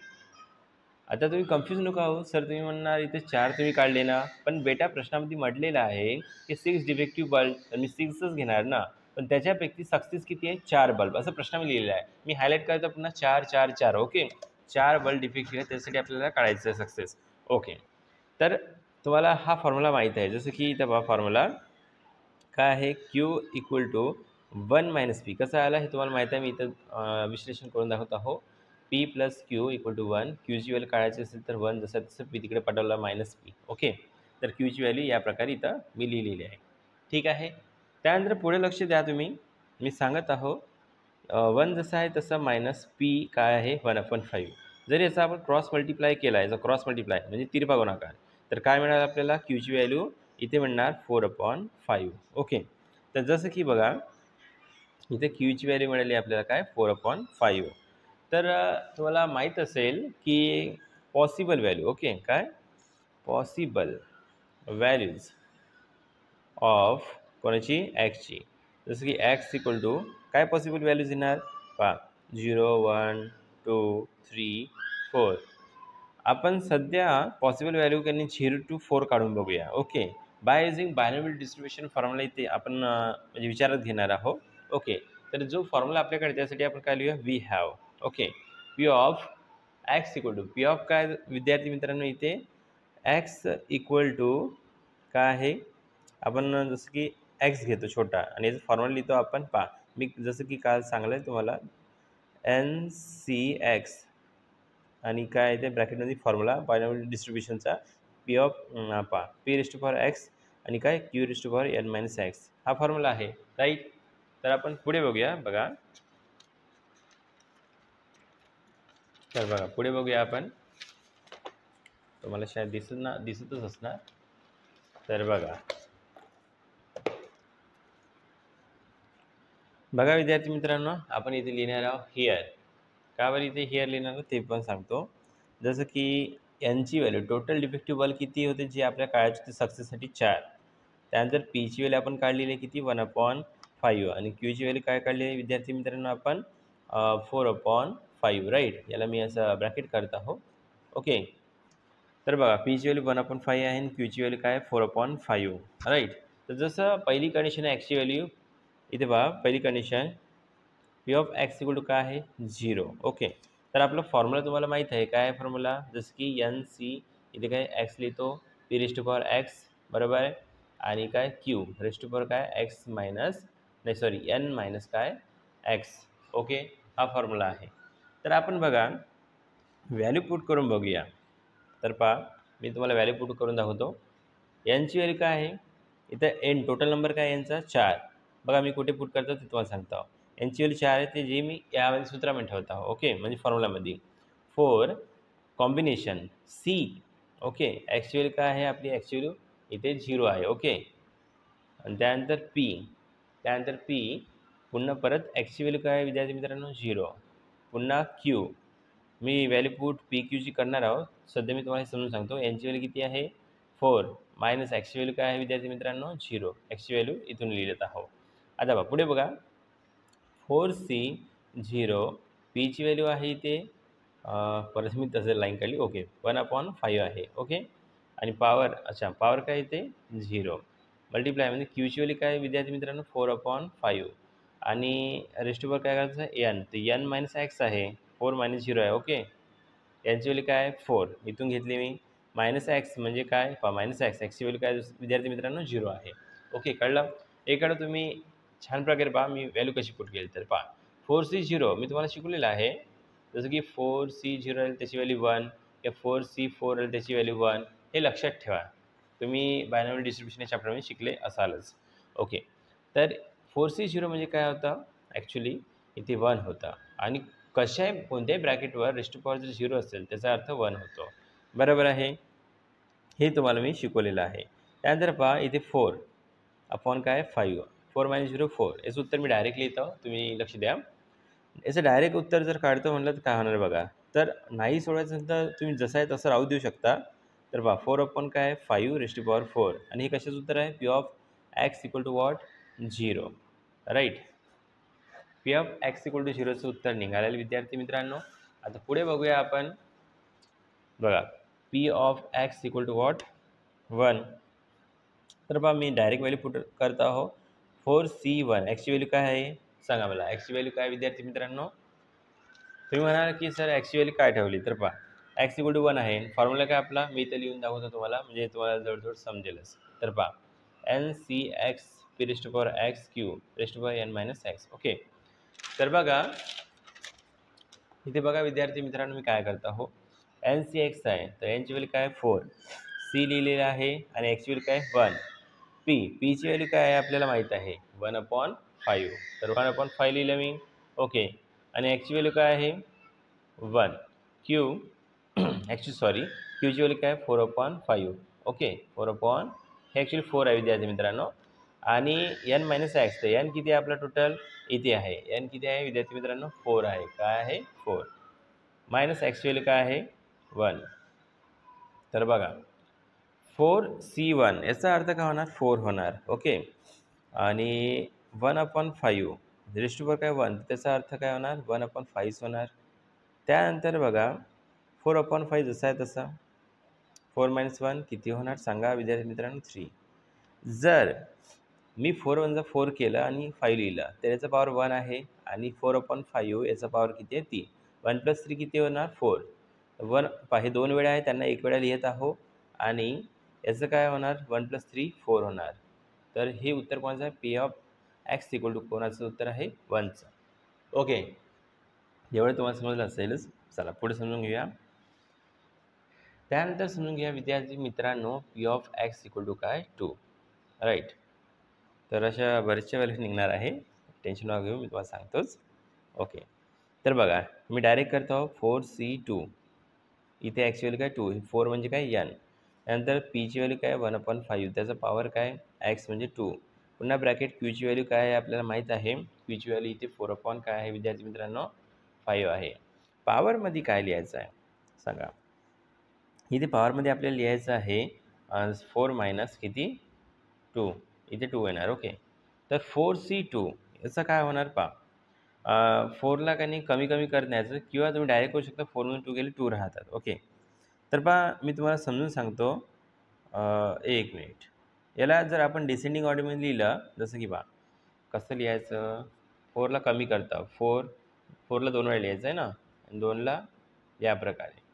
आता तुम्ही कन्फ्यूज नका हो सर. तुम्ही म्हणणार इथे 4 तुम्ही काढले ना, पण बेटा प्रश्नामध्ये म्हटलेलं आहे की 6 डिफेक्टिव्ह बल्ब तर मी 6च घेणार ना, पण त्याच्यापैकी सक्सेस किती आहे 4 बल्ब असं प्रश्नामध्ये लिहिलेलं आहे. मी हायलाईट करतो पुन्हा 4 4 4 ओके 4 बल्ब डिफेक्टिव्ह आहे त्यासाठी आपल्याला काढायचं आहे सक्सेस. ओके तर तुम्हाला हा फॉर्म्युला माहीत आहे. जसं की इथं फॉर्म्युला काय आहे q equal to 1 minus p. कसं आला हे तुम्हाला माहीत आहे. मी इथं विश्लेषण करून दाखवत आहो. P plus q equal to 1. क्यूची व्हॅल्यू काढायची असेल तर 1 जसं तसं पी तिकडे पाठवला मायनस पी. ओके तर क्यूची व्हॅल्यू या प्रकारे इथं मी लिहिलेली आहे. ठीक आहे. त्यानंतर पुढे लक्ष द्या तुम्ही. मी सांगत आहो 1 जसं आहे तसं मायनस पी काय आहे 1/5. जर याचा आपण क्रॉस मल्टिप्लाय केला याचा क्रॉस मल्टिप्लाय म्हणजे तिरपा गुणाकार तर काय मिळणार आपल्याला क्यूची व्हॅल्यू इथे मिळणार 4/5. ओके तर जसं की बघा इथे क्यूची व्हॅल्यू मिळाली आपल्याला काय 4/5. तर तुम्हाला माहीत असेल की पॉसिबल व्हॅल्यू ओके काय पॉसिबल व्हॅल्यूज ऑफ कोणाची ॲक्सची. जसं की ॲक्स इक्वल टू काय पॉसिबल व्हॅल्यूज येणार पहा 0 1 2 3 4. आपण सध्या पॉसिबल व्हॅल्यू त्यांनी 0 to 4 काढून बघूया. Okay by using binomial distribution formula इथे आपण म्हणजे विचारात घेणार आहोत. ओके तर जो फॉर्म्युला आपल्याकडे त्यासाठी आपण काय लिहूया we have. Okay p of x equal to p of काय विद्यार्थी मित्रांनो इथे एक्स इक्वल टू काय आहे आपण जसं की एक्स घेतो छोटा आणि याचा फॉर्म्युला लिहितो आपण पहा. मी जसं की काल सांगलं आहे तुम्हाला एन सी एक्स आणि काय आहे ते ब्रॅकेटमध्ये फॉर्म्युला बायनॉमियल डिस्ट्रीब्युशनचा पी ऑफ पहा p raised to power x आणि काय q raised to power n minus x हा फॉर्म्युला आहे राईट. तर आपण पुढे बघूया बघा. तर बघा पुढे बघूया आपण. तुम्हाला शायद दिसतच असणार. तर बघा विद्यार्थी मित्रांनो आपण इथे लिहिणार आहोत हिअर. का बरं इथे हिअर लिहिणार आहोत ते पण सांगतो. जसं की यांची व्हॅल्यू टोटल डिफेक्टिव्ह बल्ब किती होते जे आपल्या काढायचे होते सक्सेससाठी 4. त्यानंतर पीची व्हॅल्यू आपण काढलेली आहे किती 1/5 आणि क्यूची व्हॅल्यू काय काढली आहे विद्यार्थी मित्रांनो आपण 4/5 राईट. याला मी असं ब्रॅकेट करत आहो. ओके तर बघा पीची व्हॅल्यू 1/5 आहे आणि क्यूची व्हॅल्यू काय 4/5 राईट. तर जसं पहिली कंडिशन आहे एक्सची व्हॅल्यू इथे पहा पहिली condition p of x equal to काय आहे 0. ओके तर आपला फॉर्म्युला तुम्हाला माहीत आहे काय फॉर्म्युला जसं की एन सी इथे काय एक्स लिहितो p raised to power x बरोबर आहे आणि काय क्यू रेस्ट टू पॉवर काय एक्स मायनस नाही सॉरी एन मायनस काय एक्स. ओके हा फॉर्म्युला आहे. तर आपण बघा व्हॅल्यू पुट करून बघूया. तर पहा मी तुम्हाला व्हॅल्यू पुट करून दाखवतो. एनची व्हॅल्यू काय आहे इथं एन टोटल नंबर काय यांचा 4. बघा मी कुठे पुट करतो ते तुम्हाला सांगतो. यांची व्हॅल्यू 4 आहे ते जे मी यामध्ये सूत्रामध्ये ठेवत आहो. ओके म्हणजे फॉर्म्युलामध्ये 4 कॉम्बिनेशन सी. ओके एक्सची व्हॅल्यू काय आहे आपली एक्सची व्हॅल्यू इथे 0 आहे. ओके आणि त्यानंतर पी पुन्हा परत एक्सची व्हॅल्यू काय आहे विद्यार्थी मित्रांनो 0. पुन्हा क्यू मी व्हॅल्यू पुट पी क्यूची करणार आहोत. सध्या मी तुम्हाला समजून सांगतो. यांची व्हॅल्यू किती आहे 4 मायनस एक्सची व्हॅल्यू काय आहे विद्यार्थी मित्रांनो 0. एक्सची व्हॅल्यू इथून लिहित आहोत. आता बघा पुढे बघा 4C0 पीची व्हॅल्यू आहे इथे परत मी तसं लाईन काढली ओके 1/5 आहे ओके आणि पॉवर अच्छा पॉवर काय इथे 0 मल्टिप्लाय म्हणजे क्यूची व्हॅल्यू काय विद्यार्थी मित्रांनो 4/5 आणि रेस्ट टू पॉवर काय करायचं एन तर एन मायनस एक्स आहे 4 मायनस 0 आहे ओके यांची व्हॅल्यू काय 4 इथून घेतली मी मायनस एक्स म्हणजे काय मायनस एक्सची व्हॅल्यू काय विद्यार्थी मित्रांनो 0 आहे ओके कळलं एकडं तुम्ही छान प्रकारे पहा मी व्हॅल्यू कशी पुट केली तर पहा 4C0 मी तुम्हाला शिकवलेलं आहे जसं की 4C0 राहील त्याची व्हॅल्यू 1 किंवा 4C4 राहील त्याची व्हॅल्यू 1 हे लक्षात ठेवा तुम्ही बायनॉमियल डिस्ट्रीब्युशन या चॅप्टरमध्ये शिकले असालच ओके तर 4C0 म्हणजे काय होतं ॲक्च्युली इथे 1 होता आणि कशाही कोणत्याही ब्रॅकेटवर रेस्ट टू पॉवर जर 0 असेल त्याचा अर्थ 1 होतो बरोबर आहे हे तुम्हाला मी शिकवलेलं आहे त्यानंतर पहा इथे 4 अपॉन काय 5 4 मायनस 0 4 याचं उत्तर मी डायरेक्टली लिहितो तुम्ही लक्ष द्या याचं डायरेक्ट उत्तर जर काढतो म्हटलं तर काय होणार बघा तर नाही सोडायचं तर तुम्ही जसं आहे तसं राहू देऊ शकता तर बघा 4 अपॉन काय 5 रेस्ट टू पॉवर 4 आणि हे कशाचं उत्तर आहे p of x equal to what 0 right p of x equal to 0चं उत्तर निघालेलं विद्यार्थी मित्रांनो आता पुढे बघूया आपण बघा p of x equal to what 1 तर बघा मी डायरेक्ट व्हॅल्यू पुट करत आहो 4C1 एक्सची व्हॅल्यू काय आहे सांगा मला एक्सची व्हॅल्यू काय विद्यार्थी मित्रांनो तुम्ही म्हणाल की सर एक्सची व्हॅल्यू काय ठेवली तर पहा एक्स इक्वल टू 1 आहे फॉर्म्युला काय आपला मी इथं लिहून दाखवतो तुम्हाला म्हणजे तुम्हाला जवळजवळ समजेलच तर पहा NCX p raised to power x q raised to power n minus x okay तर बघा इथे बघा विद्यार्थी मित्रांनो मी काय करत आहो NCX आहे तर एनची व्हॅल्यू काय 4 सी लिहिलेलं आहे आणि एक्सची व्हॅल्यू काय 1 पीची व्हॅल्यू काय आहे आपल्याला माहीत आहे 1/5 तर 1/5 लिहिलं मी ओके आणि एक्सची व्हॅल्यू काय आहे 1 क्यू क्यूची व्हॅल्यू काय 4/5 ओके 4 हे ॲक्च्युली 4 आहे विद्यार्थी मित्रांनो आणि एन मायनस एक्स तर एन किती आहे आपला टोटल इथे आहे एन किती आहे विद्यार्थी मित्रांनो 4 आहे काय आहे 4 मायनस एक्सची व्हॅल्यू काय आहे 1 तर बघा 4C1 याचा अर्थ काय होणार 4 होणार ओके आणि 1/5 रेस्ट टू पॉवर काय 1 त्याचा अर्थ काय होणार 1/5 होणार त्यानंतर बघा 4/5 जसा आहे तसा 4 - 1 किती होणार सांगा विद्यार्थी मित्रांनो 3 जर मी 4 1 4 केलं आणि 5 लिहिलं तर याचा पॉवर 1 आहे आणि 4/5 याचा पॉवर किती आहे 3 1 + 3 किती होणार 4 1 हे 2 वेळा आहे त्यांना 1 वेळा लिहित आहो आणि याचं काय होणार 1 + 3 4 होणार तर हे उत्तर कोणाचं आहे p of x equal to कोणाचं उत्तर आहे 1चं ओके एवढं तुम्हाला समजलं असेलच चला पुढे समजून घेऊया त्यानंतर समजून घ्या विद्यार्थी मित्रांनो p of x equal to काय 2 राईट तर अशा बरेचशा व्हॅल्यू निघणार आहे टेन्शन न घेऊ मी तुम्हाला सांगतोच ओके तर बघा मी डायरेक्ट करतो 4C2 इथे ॲक्च्युअली काय 2 4 म्हणजे काय एन त्यानंतर पीची व्हॅल्यू काय 1/5 त्याचा पॉवर काय एक्स म्हणजे 2 पुन्हा ब्रॅकेट क्यूची व्हॅल्यू काय आहे आपल्याला माहीत आहे क्यूची व्हॅल्यू इथे 4 काय आहे विद्यार्थी मित्रांनो 5 आहे पॉवरमध्ये काय लिहायचं आहे सांगा इथे पॉवरमध्ये आपल्याला लिहायचं आहे 4 मायनस किती 2 इथे 2 येणार ओके तर 4C2 याचं काय होणार पहा 4ला काही नाही कमी कमी करण्याचं किंवा तुम्ही डायरेक्ट करू शकता 4 मधून 2 गेले 2 राहतात ओके तर पहा मी तुम्हाला समजून सांगतो एक मिनिट याला जर आपण डिसेंडिंग ऑर्डरमध्ये लिहिलं जसं की पहा कसं लिहायचं 4ला कमी करता 4ला 2 वेळा लिहायचं आहे ना आणि 2ला या प्रकारे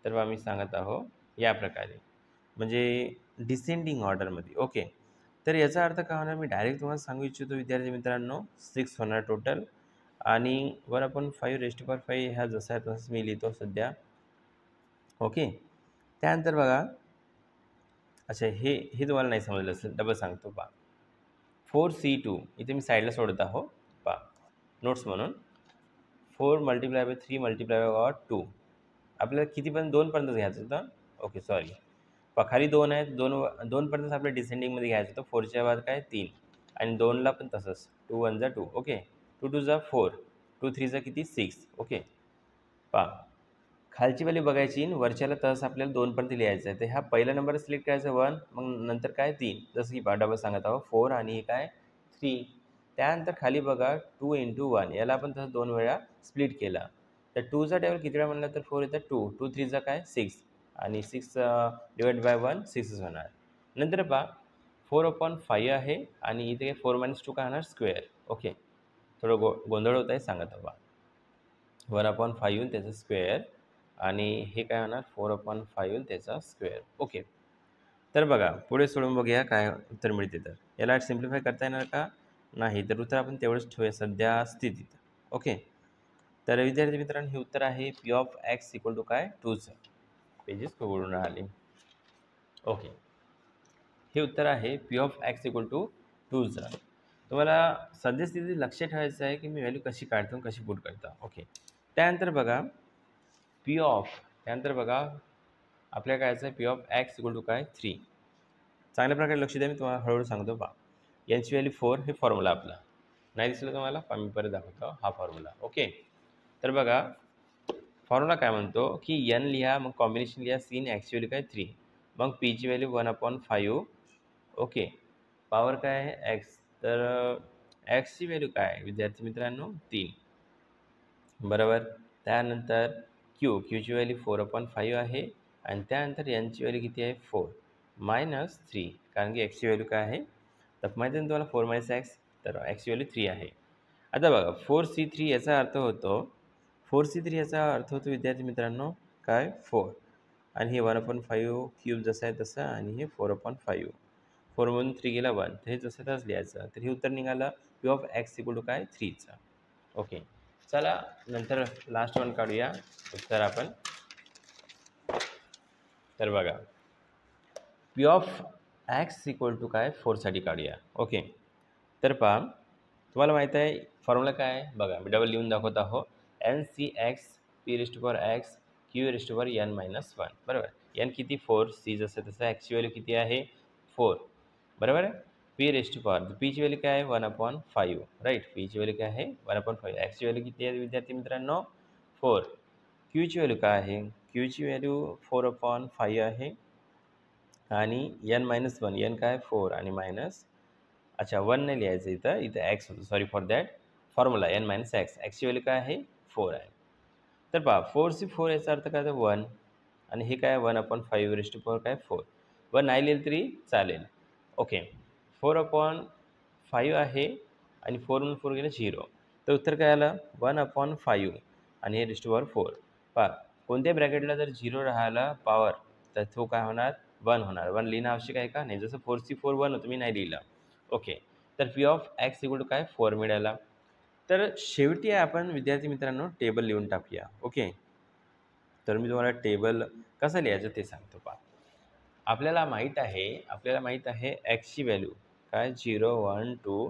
तर बा मी सांगत आहो या प्रकारे म्हणजे डिसेंडिंग ऑर्डरमध्ये ओके तर याचा अर्थ काय होणार मी डायरेक्ट तुम्हाला सांगू इच्छितो विद्यार्थी मित्रांनो 6 होणार टोटल आणि 1/5 रेस्ट टू पॉवर 5 ह्या जसा आहे तसंच मी लिहितो सध्या ओके त्यानंतर बघा अच्छा हे तुम्हाला नाही समजलं असेल डबल सांगतो पहा 4C2 इथे मी साईडला सोडत आहो पहा नोट्स म्हणून 4 × 3 × 2 आपल्याला कितीपर्यंत 2पर्यंत घ्यायचं होतं ओके सॉरी पहा खाली 2 आहेत 2पर्यंत आपल्या डिसेंडिंगमध्ये घ्यायचं होतं 4च्या बाद काय 3 आणि 2ला पण तसंच 2 1 जा 2 ओके 2 2 जा 4 2 3 जा किती 6 ओके पहा खालची व्हॅल्यू बघायची आणि वरच्याला तसं आपल्याला 2पर्यंत लिहायचं आहे तर ह्या पहिला नंबर सिलेक्ट करायचा 1 मग नंतर काय 3 जसं की डबल सांगत आहो 4 आणि काय 3 त्यानंतर खाली बघा 2 × 1 याला आपण तसं 2 वेळा स्प्लिट केला तर 2चा टेबल किती वेळा म्हणलं तर 4 येतं 2 2 3 काय 6 आणि 6 डिवाइड बाय 1 6 होणार. नंतर पहा 4/5 आहे आणि इथे 4 - 2 काय होणार स्क्वेअर. ओके थोडं गोंधळ होत आहे सांगत हवा 1/5 त्याचा स्क्वेअर आणि हे काय होणार 4/5 त्याचा स्क्वेअर. ओके तर बघा पुढे सोडून बघूया काय उत्तर मिळते. तर याला सिम्प्लिफाय करता येणार का नाही तर उत्तर आपण तेवढंच ठेवूया सध्या स्थितीत. ओके तर विद्यार्थी मित्रांनो हे उत्तर आहे p(x) = काय 2चं पेजेस उघडून राहिले. ओके हे उत्तर आहे p(x) = 2चं. तुम्हाला सद्यस्थिती लक्ष ठेवायचं आहे की मी व्हॅल्यू कशी काढतो कशी पुट करतो. ओके त्यानंतर बघा त्यानंतर बघा आपल्याला काय आहे p(x) = काय 3. चांगल्या प्रकारे लक्ष द्या मी तुम्हाला हळूहळू सांगतो. पहा यांची व्हॅल्यू 4 हे फॉर्म्युला आपला नाही दिसलं तुम्हाला मी परत दाखवतो हा फॉर्म्युला. ओके तर बघा फॉर्म्युला काय म्हणतो की n लिहा मग कॉम्बिनेशन लिहा सीन ॲक्च्युअली काय 3 मग पीची व्हॅल्यू 1/5. ओके पॉवर काय आहे x तर ची व्हॅल्यू काय आहे विद्यार्थी मित्रांनो 3 बरोबर. त्यानंतर क्यूची व्हॅल्यू 4/5 आहे आणि त्यानंतर यांची व्हॅल्यू किती आहे 4 - 3 कारण की एक्सची व्हॅल्यू काय आहे तर माहिती आहे तुम्हाला 4 - x तर एक्सची व्हॅल्यू 3 आहे. आता बघा 4c3 याचा अर्थ होतो विद्यार्थी मित्रांनो काय 4 आणि हे 1/5 क्यूब जसं आहे तसं आणि हे 4/5 4 मधून 3 गेला 1 तर हे जसं तसं लिहायचं. तर हे उत्तर निघालं p(x) = काय 3चं. ओके चला नंतर लास्ट वन काढूया उत्तर आपण. तर बघा p(x) = काय 4 साठी काढूया. ओके तर पहा तुम्हाला माहीत आहे फॉर्म्युला काय आहे बघा मी डबल लिहून दाखवत आहो NCx p(x) q(n-1) बरोबर. n किती 4 c जसं तसं ॲक्ची व्हॅल्यू किती आहे 4 बरोबर आहे. पीची व्हॅल्यू काय आहे 1/5 राईट. पीची व्हॅल्यू काय आहे 1/5 ॲक्ची व्हॅल्यू किती आहे विद्यार्थी मित्रांनो 4. क्यूची व्हॅल्यू काय आहे क्यूची व्हॅल्यू 4/5 आहे आणि n-1 n काय 4 आणि मायनस अच्छा 1 नाही लिहायचं इथं x होतं sorry for that formula n - x ॲक्ची व्हॅल्यू काय आहे 4 आहे. तर पहा 4c4 याचा अर्थ काय 1 आणि हे काय 1/5 काय 4 1 नाही लिहिलं तरी चालेल. ओके 4/5 आहे आणि 4 म्हणून 4 गेलं 0 तर उत्तर काय आलं 1/5 आणि हे (4) पहा कोणत्याही ब्रॅकेटला जर 0 राहिला पॉवर तर तो काय होणार 1 होणार. 1 लिहिणं आवश्यक आहे का नाही जसं 4c4 1 होतं मी नाही लिहिलं. ओके तर p(x) = काय 4 मिळाला. तर शेवटी आपण विद्यार्थी मित्रांनो टेबल लिहून टाकूया. ओके तर मी तुम्हाला टेबल कसं लिहायचं ते सांगतो. पहा आपल्याला माहीत आहे x ची व्हॅल्यू काय 0 1 2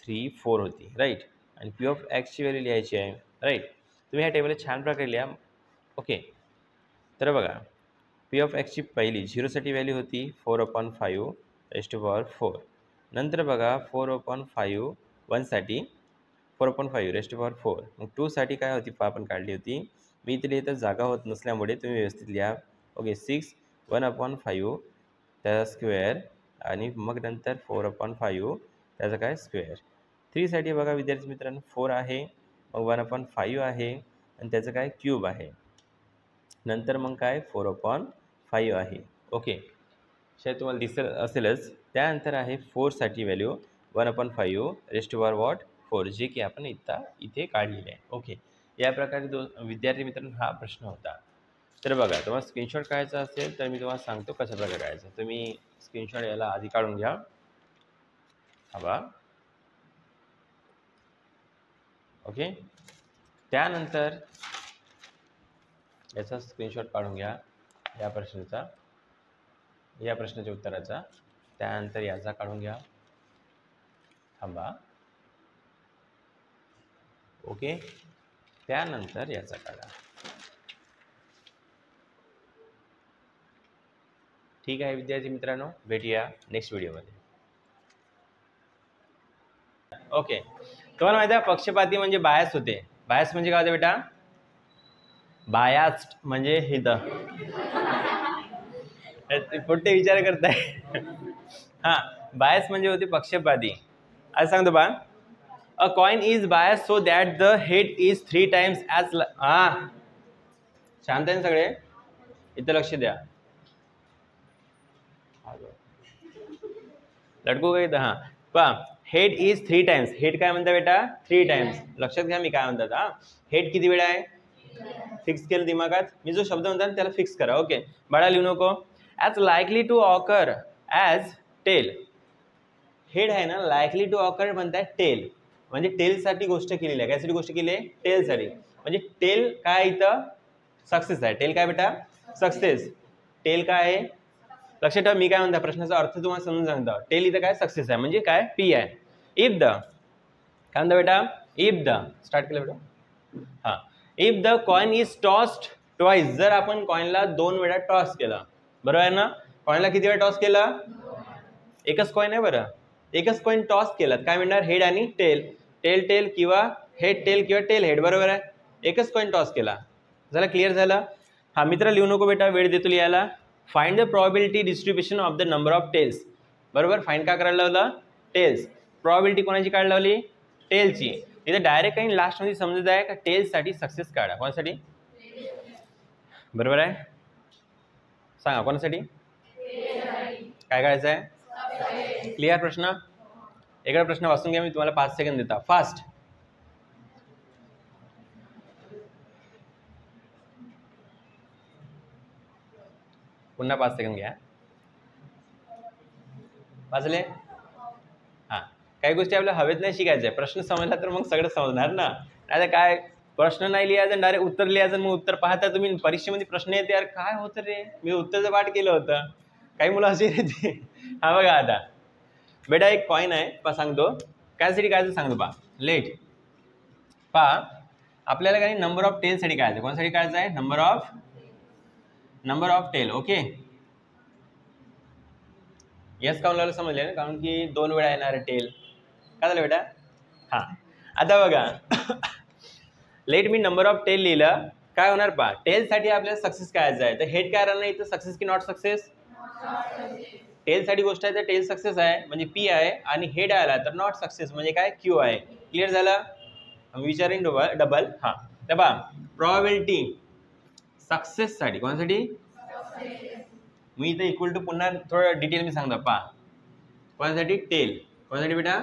3 4 होती राईट आणि p(x) ची व्हॅल्यू लिहायची आहे राईट. तुम्ही ह्या टेबल छान प्रकारे लिहा. ओके तर बघा p(x) ची पहिली 0 साठी व्हॅल्यू होती 4/5 4 नंतर बघा 4/5 1 साठी 4/5 मग 2 साठी काय होती आपण काढली होती मी इथे लिहित जागा होत नसल्यामुळे तुम्ही व्यवस्थित लिहा. ओके 6 1/5 त्याचा स्क्वेअर आणि मग नंतर 4/5 त्याचा काय स्क्वेअर. 3 साठी बघा विद्यार्थी मित्रांनो 4 आहे मग 1/5 आहे आणि त्याचं काय क्यूब आहे नंतर मग काय 4/5 आहे. ओके शायद तुम्हाला दिसत असेलच. त्यानंतर आहे 4 साठी व्हॅल्यू 1/5 4 जे की आपण इथे काढलेले आहे. ओके या प्रकारे विद्यार्थी मित्रांनो हा प्रश्न होता. तर बघा तुम्हाला स्क्रीनशॉट काढायचा असेल तर मी तुम्हाला सांगतो कशा प्रकारे काढायचं. तुम्ही स्क्रीनशॉट याला आधी काढून घ्या. हवा ओके त्यानंतर याचा स्क्रीनशॉट काढून घ्या या प्रश्नाच्या उत्तराचा. त्यानंतर याचा काढून घ्या थांबा. ओके त्यानंतर याचा काढा. ठीक आहे विद्यार्थी मित्रांनो भेटूया नेक्स्ट व्हिडिओमध्ये. ओके तुम्हाला माहिती आहे पक्षपाती म्हणजे बायस होते. बायस म्हणजे काय होते बेटा बायास्ड म्हणजे हित कुठे विचार करताय हां बायस म्हणजे होते पक्षपाती. आज सांगतो बा अ coin is bias so that the head is 3 times as शांत आहे सगळे, इथं लक्ष द्या. लटकू का इथं? पहा हेड इज 3 टाइम्स. हेड काय म्हणता बेटा? 3 टाइम्स. लक्षात घ्या मी काय म्हणतात. हेड किती वेळा आहे? फिक्स केलं दिमागात. मी जो शब्द म्हणतात त्याला फिक्स करा. ओके बाळा लिहू नको. As likely to occur as tail. Head आहे ना, लायकली टू ऑकर म्हणताय टेल, म्हणजे टेलसाठी गोष्ट केलेली आहे. कायसाठी गोष्ट केली आहे? टेलसाठी. म्हणजे टेल काय इथं? सक्सेस आहे. टेल काय बेटा? सक्सेस. टेल काय आहे? लक्षात ठेवा मी काय म्हणता, प्रश्नाचा अर्थ तुम्हाला समजून सांगतो. टेल इथं काय? सक्सेस आहे, म्हणजे काय? पी आहे. इफ द काय म्हणता बेटा? इफ द स्टार्ट केलं बेटा. If the coin is tossed twice. जर आपण कॉइनला 2 वेळा टॉस केला, बरोबर आहे ना? कॉइनला किती वेळा टॉस केला? एकच कॉइन आहे बरं. एकच कॉइन टॉस केला काय म्हणणार? हेड आणि टेल. टेल टेल किंवा हेड टेल किंवा टेल हेड, बरोबर आहे. एकच कॉइन टॉस केला. झालं? क्लिअर झालं? मित्र लिहू नको बेटा, वेळ देतो लिहायला. Find the probability distribution of the number of tails. बरोबर. फाइंड का करायला लावलं? टेल्स. प्रोबॅबिलिटी कोणाची काढायला लावली? टेलची. इथे डायरेक्ट काही लास्टमध्ये समजत आहे का टेलसाठी सक्सेस काढा. कोणासाठी? बरोबर आहे. सांगा कोणासाठी? काय करायचं आहे? क्लिअर प्रश्न? एखादा प्रश्न वाचून घ्या, मी तुम्हाला 5 सेकंद देता. फास्ट. पुन्हा 5 सेकंद घ्या. वाचले? काही गोष्टी आपल्याला हवेत नाही शिकायच्या. प्रश्न समजला तर मग सगळं समजणार ना. नाही काय प्रश्न नाही लिहायचं, डायरेक्ट उत्तर लिहायचं. मग उत्तर पाहता तुम्ही परीक्षेमध्ये प्रश्न येते, यार काय होतं रे, मी उत्तरचं पाठ केलं होतं. काही मुलं अशी येते. बघा आता बेटा एक कॉइन आहे सांगतो कायसाठी काय सांगतो. पहा लेट. पहा आपल्याला काही नंबर ऑफ टेलसाठी काढायचं. कोणासाठी काढायचं आहे? Number of tail. Okay yes count लावलं समजले ना, कारण की 2 वेळा येणार आहे टेल. काय झालं बेटा? आता बघा लेट मी नंबर ऑफ टेल लिहिलं. काय होणार? पहा टेलसाठी आपल्याला सक्सेस काढायचं आहे. तर हेड काय राहणार इथं? सक्सेस की नॉट सक्सेस? टेलसाठी गोष्ट आहे तर टेल सक्सेस आहे म्हणजे पी आहे, आणि हेड आला तर नॉट सक्सेस म्हणजे काय? क्यू आहे. क्लिअर झालं? विचारेन डबल. तर पहा प्रोबॅबिलिटी सक्सेससाठी कोणासाठी? मी इथं इक्वल टू पुन्हा थोडं डिटेल मी सांगतो. पहा कोणासाठी? टेल. कोणासाठी बेटा?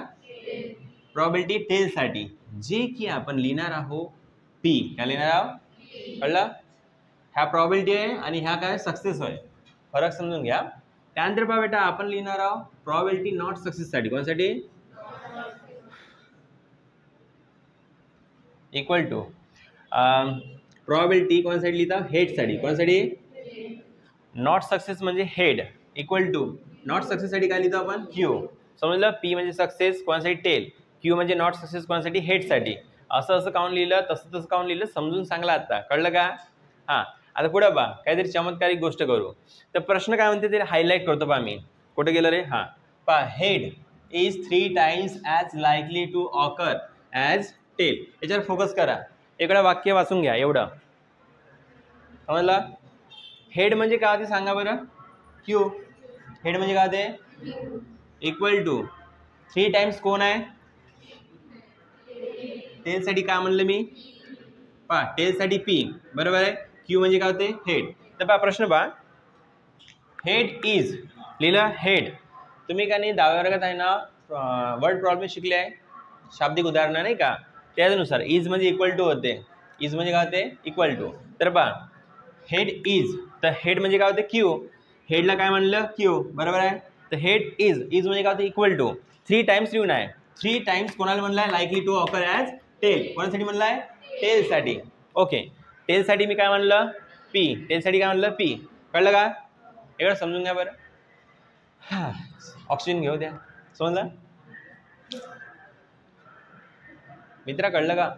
प्रोबॅबिलिटी टेलसाठी, जे की आपण लिहिणार आहोत पी. काय लिहिणार आहोत? कळलं? ह्या प्रोबॅबिलिटी आहे आणि ह्या काय? सक्सेस आहे. फरक समजून घ्या. त्यानंतर पहा बेटा आपण लिहिणार आहोत प्रोबॅबिलिटी नॉट सक्सेससाठी. कोणासाठी? इक्वल टू प्रोबॅबिलिटी कोणासाठी लिहिता? हेडसाठी. कोणासाठी? नॉट सक्सेस म्हणजे हेड. इक्वल टू नॉट सक्सेससाठी काय लिहितो आपण? क्यू. समजलं? पी म्हणजे सक्सेस कोणासाठी? टेल. क्यू म्हणजे नॉट सक्सेस कोणासाठी? हेडसाठी. असं काउंट लिहिलं, तसं काउंट लिहिलं. समजून सांगला आता. कळलं का? आता पुढे पहा काहीतरी चमत्कारिक गोष्ट करू. तर प्रश्न काय म्हणते ते हायलाईट करतो. पहा मी कुठे गेलो रे? पहा head is 3 times as likely to occur as tail. याच्यावर फोकस करा. इकडं वाक्य वाचून घ्या. एवढं समजलं? हेड म्हणजे काय होते सांगा बरं? क्यू. हेड म्हणजे काय होते? इक्वल टू 3 टाइम्स कोण आहे? टेलसाठी काय म्हणलं मी? पहा टेलसाठी पी. बरोबर आहे. क्यू म्हणजे काय होते? हेड. तर पहा प्रश्न पहा. हेड इज लिहिलं हेड. तुम्ही का नाही 10व्या वर्गात आहे ना वर्ड प्रॉब्लेम शिकले आहे, शाब्दिक उदाहरणं नाही का, त्यानुसार इज म्हणजे इक्वल टू होते. इज म्हणजे काय होते? Equal to. तर पहा हेड इज, तर हेड म्हणजे काय होते? क्यू. हेडला काय म्हणलं? क्यू. बरोबर आहे. तर हेड इज म्हणजे काय होते? इक्वल टू 3 टाइम्स लिहून आहे. 3 टाइम्स कोणाला म्हणलाय? Likely to occur as tail. कोणासाठी म्हणलाय? टेलसाठी. ओके टेलसाठी मी काय म्हणलं? पी. टेलसाठी काय म्हणलं? पी. कळलं का? एवढं समजून घ्या बरं. ऑक्सिजन घेऊ द्या. समजलं मित्रा? कळलं का?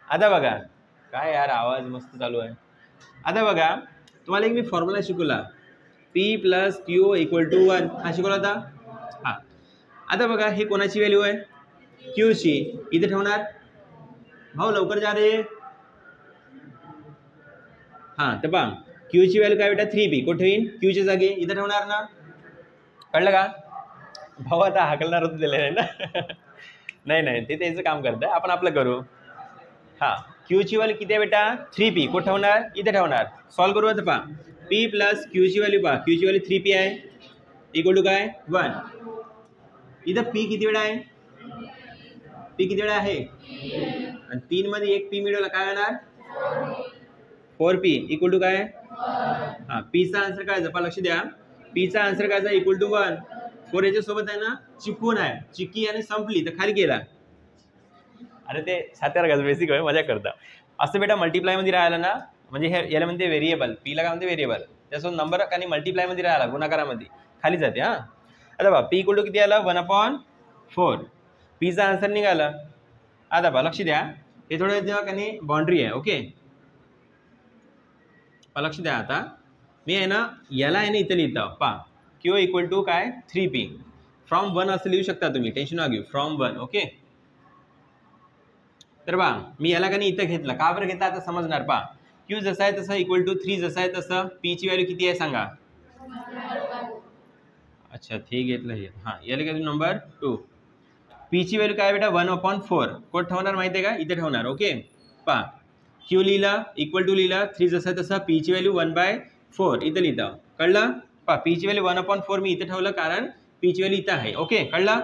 आता बघा काय यार आवाज मस्त चालू आहे. आता बघा तुम्हाला एक मी फॉर्म्युला शिकवला p plus q equal to 1. शिकवला होता. आता बघा हे कोणाची व्हॅल्यू आहे? क्यूची. इथे ठेवणार. भाऊ लवकर जा रे. तर पहा क्यूची व्हॅल्यू काय बेटा? 3p. कुठे ठेवीन? क्यूच्या जागी इथे ठेवणार ना. कळलं का? भाऊ आता हाकलणार होतं दिलेलं आहे ना. नाही नाही, ते त्याचं काम करतं, आपण आपलं करू. हां, क्यूची व्हॅल्यू किती आहे बेटा? 3p. कुठं ठेवणार? इथे ठेवणार. सॉल्व करू आता पहा. p प्लस क्यूची व्हॅल्यू पहा, क्यूची व्हॅल्यू 3p आहे, इक्वल टू काय? 1. इथं p किती वेळा आहे? p किती वेळा आहे? आणि 3 मध्ये एक p मिळवला काय होणार? 4p इक्वल टू काय? हां, p चा आन्सर काय आहे? लक्ष द्या, p चा आन्सर काय आहे? Equal to 1. 4 याच्या सोबत आहे ना चिकून आहे, चिकी आणि संपली तर खाली गेला. अरे ते 7 वर्गाचं बेसिक आहे, मजा करता. असं बेटा मल्टिप्लाय मध्ये राहिला ना, म्हणजे हे याला म्हणते व्हेरिएबल, पी ला काय म्हणते व्हेरिएबल, त्यासोबत नंबर आणि मल्टिप्लाय मध्ये राहिला गुणाकारामध्ये खाली जाते. हां, आता बघा पी इक्वल टू किती आला? 1/4. पीचा आन्सर निघाला. आता बघा लक्ष द्या, हे थोडं जेव्हा काही बाउंड्री आहे. ओके, लक्ष द्या. आता मी आहे ना याला आहे ना इथं लिहितो पहा, क्यू इक्वल टू काय? 3p. फ्रॉम 1 असं लिहू शकता तुम्ही, टेन्शन नका घेऊ, फ्रॉम 1. ओके, तर बा मी याला का नाही इथं घेतलं, का बरं घेतला आता समजणार. पहा, क्यू जसा आहे तसं इक्वल टू 3 जसा आहे तसं, पी ची व्हॅल्यू किती आहे सांगा? अच्छा ठीक घेतलं हे. हां, याला काय नंबर 2. पी ची व्हॅल्यू काय बेटा? 1/4. कोण ठेवणार माहिती आहे का? इथे ठेवणार. ओके, पहा क्यू लिहिला इक्वल टू लिहिला, 3 जसा आहे तसं, पी ची व्हॅल्यू 1/4 इथं लिहिता. कळलं? पहा पी ची व्हॅल्यू 1/4 मी इथे ठेवलं कारण पी ची व्हॅल्यू इथं आहे. ओके, कळलं?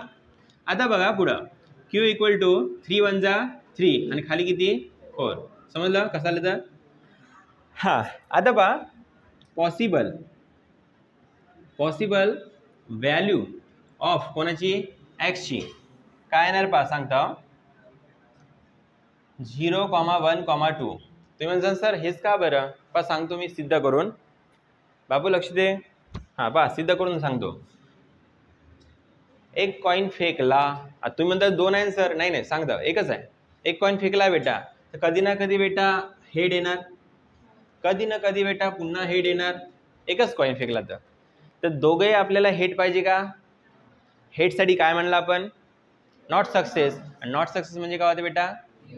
आता बघा पुढं, क्यू इक्वल टू 3 1 जा 3 आणि खाली किती? 4. समजलं कसं आलं तर? हां, आता पहा पॉसिबल व्हॅल्यू ऑफ कोणाची? एक्सची काय येणार पहा सांगता, 0,1,2. तुम्ही म्हणता सर हेच का बरं? पहा सांगतो मी सिद्ध करून. बाबू लक्ष दे. हां पहा सिद्ध करून सांगतो. एक कॉइन फेकला, तुम्ही म्हणता 2 आहे सर, नाही नाही सांगता एकच आहे. एक कॉइन फेकला बेटा, तर कधी ना कधी बेटा हेड येणार, कधी ना कधी बेटा पुन्हा हेड येणार. एकच कॉइन फेकला तर दोघे आपल्याला हेड पाहिजे का? हेडसाठी काय म्हणलं आपण? Not success. आणि नॉट सक्सेस म्हणजे काय होते बेटा?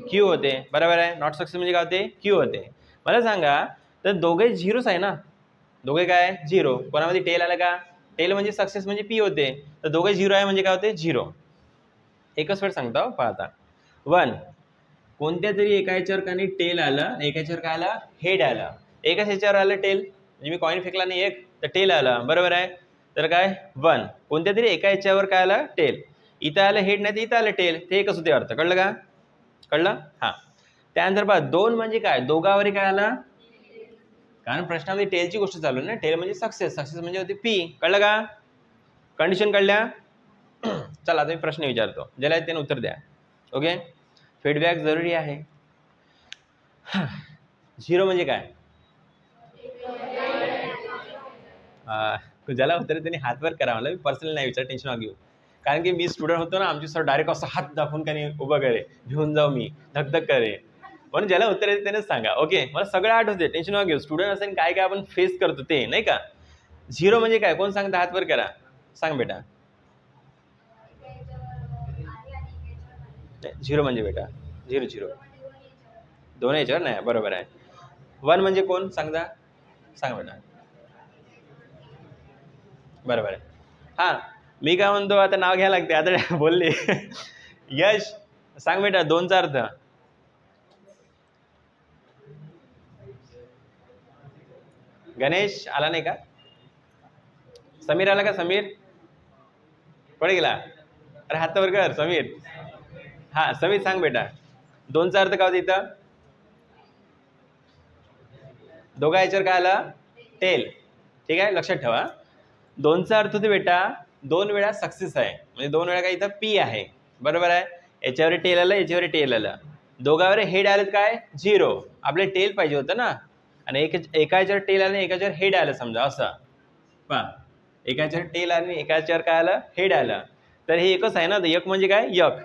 क्यू होते. बरोबर आहे, नॉट सक्सेस म्हणजे काय होते? क्यू होते. मला सांगा, तर दोघे झिरोच आहे ना, दोघे काय? झिरो. कोणामध्ये टेल आलं का? टेल म्हणजे सक्सेस म्हणजे पी होते, तर दोघे झिरो आहे म्हणजे काय होते? झिरो. एकच वेळ सांगतो पाहता. 1 कोणत्या तरी एका याच्यावर का नाही टेल आलं, एका याच्यावर काय आलं? हेड आलं. एकाच ह्याच्यावर आलं टेल, म्हणजे मी कॉइन फेकला नाही एक, तर टेल आलं. बरोबर आहे, तर काय 1 कोणत्या तरी एका याच्यावर काय आलं? टेल. इथं आलं हेड, नाही तर इथं आलं टेल, ते एकच होते अर्थ. कळलं का? कळलं? हां, त्यानंतर पहा 2 म्हणजे काय? दोघावरही काय आलं? कारण प्रश्नामध्ये टेलची गोष्ट चालू ना, टेल म्हणजे सक्सेस, सक्सेस म्हणजे होते पी. कळलं का? कंडिशन कळल्या? चला आता मी प्रश्न विचारतो, ज्याला त्याने उत्तर द्या. ओके, फीडबॅक जरुरी आहे. 0 म्हणजे काय? ज्याला उत्तर त्यांनी हातवर करा, मला मी पर्सनल नाही विचार, टेन्शन घेऊ. कारण की मी स्टुडंट होतो ना, आमची सर डायरेक्ट असं हात दाखवून काही उभं करे, घेऊन जाऊ मी, धकधक करे. म्हणून ज्याला उत्तर येते त्यानेच सांगा. ओके, मला सगळं आठवते, टेन्शन न घेऊ. स्टुडंट असेल काय काय आपण फेस करतो ते, नाही का? 0 म्हणजे काय? कोण सांगता? हातवर करा, सांग बेटा. 0 म्हणजे बेटा 0 0 दोन याच्यावर नाही. बरोबर आहे. 1 म्हणजे कोण सांगता? सांग बेटा. बरोबर आहे. हां, मी काय म्हणतो, आता नाव घ्यायला लागते, आता बोलले. यश सांग बेटा 2चा अर्थ. गणेश आला नाही का? समीर आला का? समीर पुढे गेला. अरे हातावर कर समीर. हां समीर सांग बेटा 2चा अर्थ काय होता इथं? दोघा याच्यावर काय आलं? टेल. ठीक आहे, लक्षात ठेवा. 2चा अर्थ होते बेटा 2 वेळा सक्सेस आहे, म्हणजे 2 वेळा काय? इथं पी आहे. बरोबर आहे, याच्यावर टेल आलं, याच्यावर टेल आलं, दोघावर हेड आलं काय? 0. आपले टेल पाहिजे होतं ना, आणि एका याच्यावर टेल आलं, एका याच्यावर हेड आलं समजा. असं पहा, एका याच्यावर टेल आलं, एका याच्यावर काय आलं? हेड आलं. तर हे एकच आहे ना, तर 1 म्हणजे काय? 1.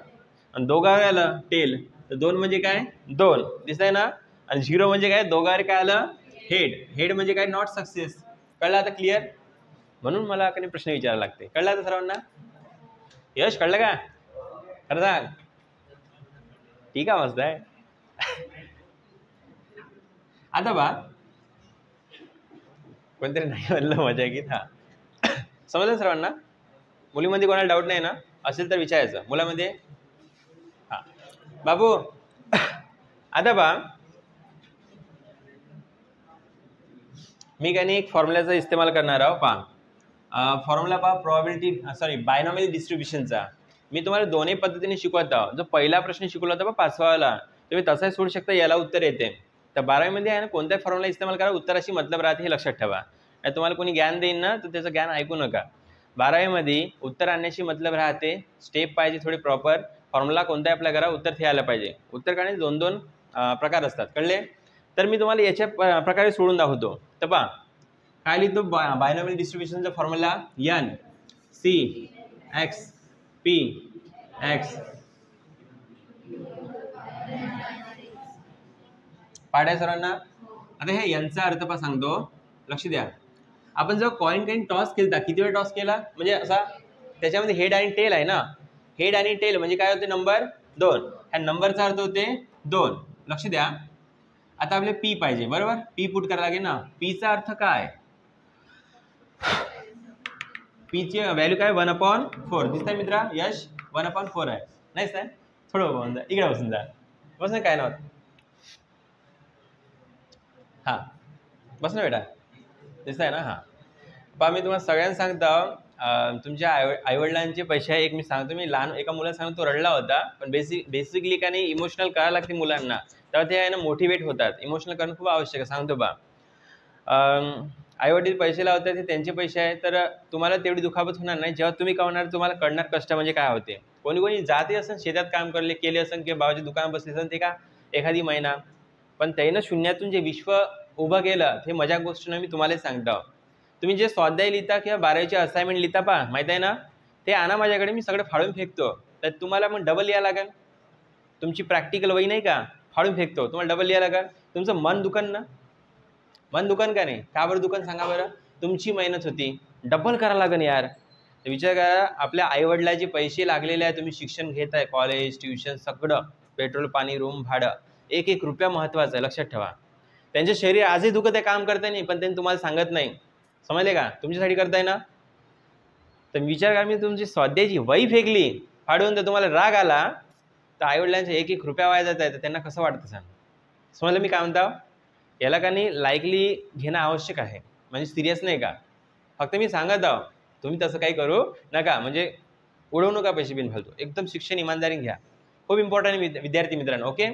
आणि दोघावर आलं टेल, तर 2 म्हणजे काय? 2. दिसत आहे ना. आणि 0 म्हणजे काय? दोघावर काय आलं? हेड. हेड म्हणजे काय? Not success. कळलं आता? क्लिअर? म्हणून मला काही प्रश्न विचारायला लागते. कळलं आता सर्वांना? यश कळलं का? खरं सांग. ठीक आहे, मस्त आहे. आता बा कोणतरी नाही म्हणलं, मजा घेत. हा समजलं सर्वांना? मुलीमध्ये कोणाला डाऊट नाही ना? असेल तर विचारायचं. मुलामध्ये बाबू आता पहा, मी काही नाही एक फॉर्म्युल्याचा इस्तेमाल करणार आहोत. पहा फॉर्म्युला पहा प्रोबॅबिलिटी बायनॉमियल डिस्ट्रीब्युशनचा. मी तुम्हाला दोन्ही पद्धतीने शिकवत आहोत. जो पहिला प्रश्न शिकवला होता पहा 5वाला, तुम्ही तसाही सोडू शकता, याला उत्तर येते. तर 12वीमध्ये आहे ना, कोणत्या फॉर्म्युला इस्तेमाल करा उत्तराशी मतलब राहते हे लक्षात ठेवा. नाही तुम्हाला कोणी ज्ञान देईन ना तर त्याचं ज्ञान ऐकू नका. 12वीमध्ये उत्तर आणण्याशी मतलब राहते, स्टेप पाहिजे थोडी प्रॉपर. फॉर्म्युला कोणता अप्लाय करा, उत्तर ते आलं पाहिजे. उत्तर काढण्याचे 2-2 प्रकार असतात, कळले. तर मी तुम्हाला याच्या प्रकारे सोडून दाखवतो. तर पहा काय लिहितो, बायनॉमियल डिस्ट्रीब्युशनचा formula n c x p x. पाड्या सर्वांना. आता हे यांचा अर्थ पण सांगतो, लक्ष द्या. आपण जेव्हा कॉइन काही टॉस केला, किती वेळ टॉस केला म्हणजे असा, त्याच्यामध्ये हेड आणि टेल आहे ना. हेड आणि टेल म्हणजे काय होते, नंबर 2. ह्या नंबरचा अर्थ होते 2. लक्ष द्या. आता आपले पी पाहिजे, बरोबर. पी पुट करायला लागेल ना. पीचा अर्थ काय, पीची व्हॅल्यू काय 1/4. दिसतंय मित्रा यश, 1/4 आहे. नाही सर थोडं बघून जा, इकडे बसून जा. बस ना, काय नव्हतं. हां बस ना बेटा, दिसतंय ना. हां पहा मी तुम्हाला सगळ्यांना सांगतो, तुमच्या आईवडिलांचे पैसे आहे. एक मी सांगतो, मी लहान एका मुलाला सांगतो, तो रडला होता. पण बेसिकली का नाही, इमोशनल करायला लागते मुलांना, तेव्हा ते आहे ना मोटिवेट होतात. इमोशनल करणं खूप आवश्यक आहे. सांगतो बा, आईवडील पैसे लावतात, ते त्यांचे पैसे आहे, तर तुम्हाला तेवढी दुखापत होणार नाही. जेव्हा तुम्ही कळणार, तुम्हाला कळणार कष्ट म्हणजे काय होते. कोणी कोणी जाते असं शेतात काम केले असेल किंवा बाबाच्या दुकानात बसले असेल, ते का एखादी महिना, पण त्यानं शून्यातून जे विश्व उभं केलं, ते मजाक गोष्ट मी तुम्हाला सांगतो. तुम्ही जे स्वाध्याय लिहिता किंवा 12वीचे असाइनमेंट लिहिता पहा, माहीत आहे ना, ते आणा माझ्याकडे, मी सगळं फाडून फेकतो. तर तुम्हाला मग डबल लिहायला लागेल. तुमची प्रॅक्टिकल वही नाही का, फाडून फेकतो, तुम्हाला डबल लिहायला लागेल. तुमचं मन दुकान ना, मन दुकान का नाही, का बरं दुकान सांगा बरं. तुमची मेहनत होती, डबल करायला लागेल यार. विचार करा, आपल्या आईवडिलाचे पैसे लागलेले आहे, तुम्ही शिक्षण घेत आहे, कॉलेज ट्युशन सगळं, पेट्रोल पाणी रूम भाडं, एक एक रुपया महत्त्वाचा आहे, लक्षात ठेवा. त्यांचे शरीर आजही दुखत आहे, काम करताय नाही, पण त्यांनी तुम्हाला सांगत नाही. समजले का, तुमच्यासाठी करताय ना. तर विचार करा, मी तुमची स्वाध्यायाची वही फेकली फाडून, तर तुम्हाला राग आला, तर आईवडिलांचे एक एक रुपया वाया जात आहे, तर त्यांना कसं वाटतं सांग. समजलं मी काय म्हणता. याला का नाही लाईकली घेणं आवश्यक आहे, म्हणजे सिरियस नाही का. फक्त मी सांगत आहो, तुम्ही तसं काही करू नका, म्हणजे उडवू नका पैसे बिन फालतू. एकदम शिक्षण इमानदारी घ्या, खूप इम्पॉर्टंट विद्यार्थी मित्रांनो. ओके,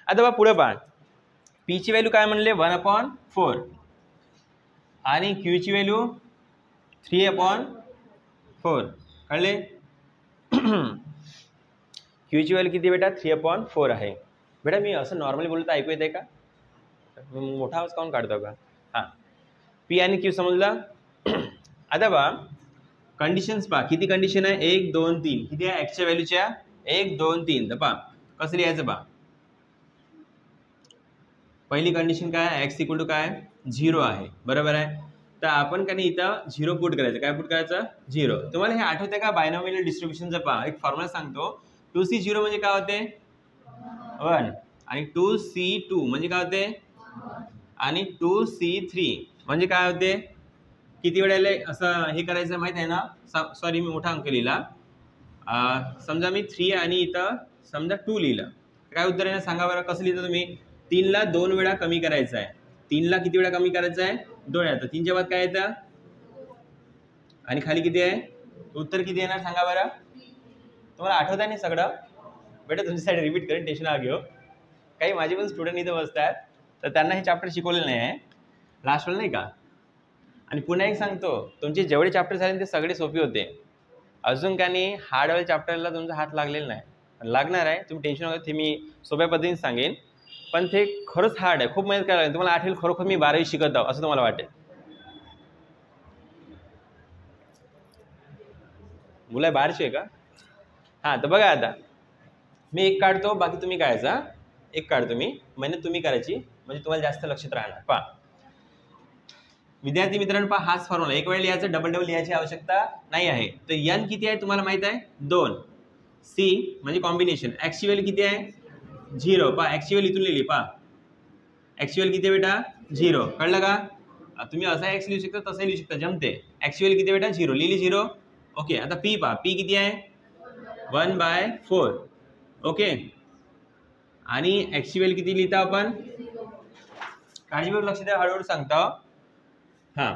आता बा पुढे पहा. पीची व्हॅल्यू काय म्हणले, 1/4 आणि क्यूची व्हॅल्यू 3/4. कळले. क्यूची व्हॅल्यू किती बेटा, 3/4 आहे. बेटा मी असं नॉर्मली बोलतो, ऐकू येते का, मोठा आवाज काऊन काढतो का. हां, पी आणि क्यू समजला. आता बा कंडिशन्स पहा, किती कंडिशन आहे, 1 2 3. किती आहे एक्सच्या व्हॅल्यूच्या, 1 2 3. तर पहा कसं लिहायचं पहा. पहिली कंडिशन काय आहे, एक्स इक्वल टू काय 0 आहे, बरोबर आहे. तर आपण का नाही इथं 0 पुट करायचं. काय पुट करायचं, 0. तुम्हाला हे आठवते का, बायनॉमियल डिस्ट्रीब्युशनचं पहा एक फॉर्म्युला सांगतो. 2C0 म्हणजे काय होते 1, आणि 2C2 म्हणजे काय होते, आणि 2C3 म्हणजे काय होते. किती वेळेला असं हे करायचं माहित आहे ना. सॉरी मी मोठा अंक लिहिला. समजा मी 3 आणि इथं समजा 2 लिहिलं, काय उत्तर आहे ना सांगा बरं. कसं लिहितं तुम्ही, 3ला 2 वेळा कमी करायचं आहे. 3ला किती वेळा कमी करायचं आहे, 2 वेळा. तर 3च्या बाद काय येतं, आणि खाली किती आहे, उत्तर किती येणार सांगा बरं. तुम्हाला आठवत आहे नाही सगळं बेटा, तुमच्यासाठी रिपीट करेन, टेन्शन आ घेऊ. काही माझे पण स्टुडंट इथं बसतात, तर त्यांना हे चॅप्टर शिकवलेलं नाही आहे लास्ट वेळेला नाही का. आणि पुन्हा एक सांगतो, तुमचे जेवढे चॅप्टर झाले ते सगळे सोपे होते. अजून का नाही हार्डवेअर चॅप्टरला तुमचा हात लागलेला नाही, लागणार आहे. तुम्ही टेन्शन नका, ते मी सोप्या पद्धतीने सांगेन. पण ते खरंच हार्ड आहे, खूप मेहनत करायला लागेल. तुम्हाला आठवेल खरोखर मी 12वी शिकत आहो असं तुम्हाला वाटेल. मुलं बाहेरची आहे का. हां तर बघा, आता मी एक काढतो, बाकी तुम्ही काढायचा. एक काढतो मी, मेहनत तुम्ही करायची, म्हणजे तुम्हाला जास्त लक्षात राहणार. पहा विद्यार्थी मित्रांनो, पहा हाच फॉर्म्युला एक वेळ लिहायचं, डबल लिहायची आवश्यकता नाही आहे. तर एन किती आहे तुम्हाला माहित आहे 2. सी म्हणजे कॉम्बिनेशन. एक्सची व्हॅल्यू किती आहे 0. पहा एक्सची व्हॅल्यू इथून लिहिली. पहा एक्सची व्हॅल्यू किती आहे बेटा 0. कळलं का. तुम्ही असा एक्स लिहू शकता, तसंही लिहू शकता, जमते. एक्सची व्हॅल्यू किती बेटा 0 लिहिली 0. ओके, आता पी पहा, पी किती आहे 1/4. ओके, आणि एक्सची व्हॅल्यू किती लिहिता आपण, काळजीपूर्वक लक्ष द्या, हळूहळू सांगतो. हां,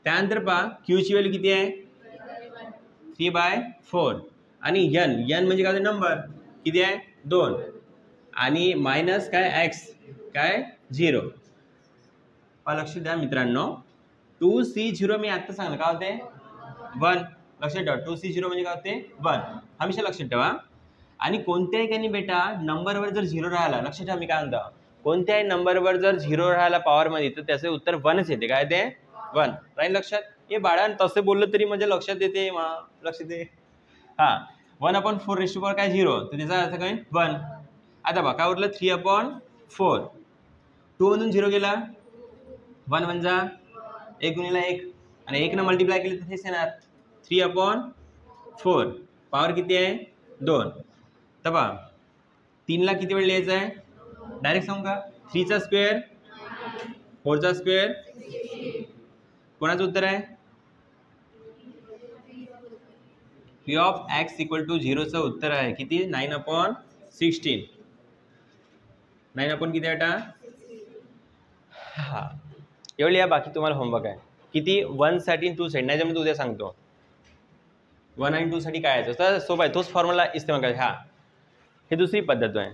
त्यानंतर पहा क्यूची व्हॅल्यू किती आहे 3/4 आणि एन म्हणजे काय नंबर किती आहे 2 आणि मायनस काय एक्स काय 0. लक्ष द्या मित्रांनो, 2C0 मी आता सांगलं काय होते 1. लक्षात ठेवा 2C0 म्हणजे काय होते 1, हमेशा लक्षात ठेवा. आणि कोणत्याही काही बेटा नंबरवर जर 0 राहिला, लक्षात ठेवा मी काय म्हणतो, कोणत्याही नंबरवर जर 0 राहिला पॉवरमध्ये तर त्याचे उत्तर 1च येते. काय ते 1 राहील लक्षात. हे बाळा तसं बोललं तरी म्हणजे लक्षात येते, लक्षात येते. हां, 1/4 काय 0, तर त्याचा अर्थ काय 1. आता बघा काय उरलं 3/4. 2 मधून 0 गेला 1 म्हणजे 1 गुणिले 1 आणि 1 ने मल्टिप्लाय केले तर हेच येणार 3/4. पॉवर किती आहे 2. तर पहा 3 ला किती वेळ लिहायचं आहे, डायरेक्ट सांगू का 3चा स्क्वेअर 4चा स्क्वेअर. कोणाचं उत्तर आहे P of x = 0 चं उत्तर आहे किती 9/16. 9 किती आता हा एवढं लिहा. बाकी तुम्हाला होमवर्क आहे किती 1 साठी 2 साठी नाही जमलं उद्या सांगतो. 1 आणि 2 साठी काय आहे तर सोपं आहे, तोच फॉर्म्युला इस्तेमाल करायचा. हा हे दुसरी पद्धत आहे.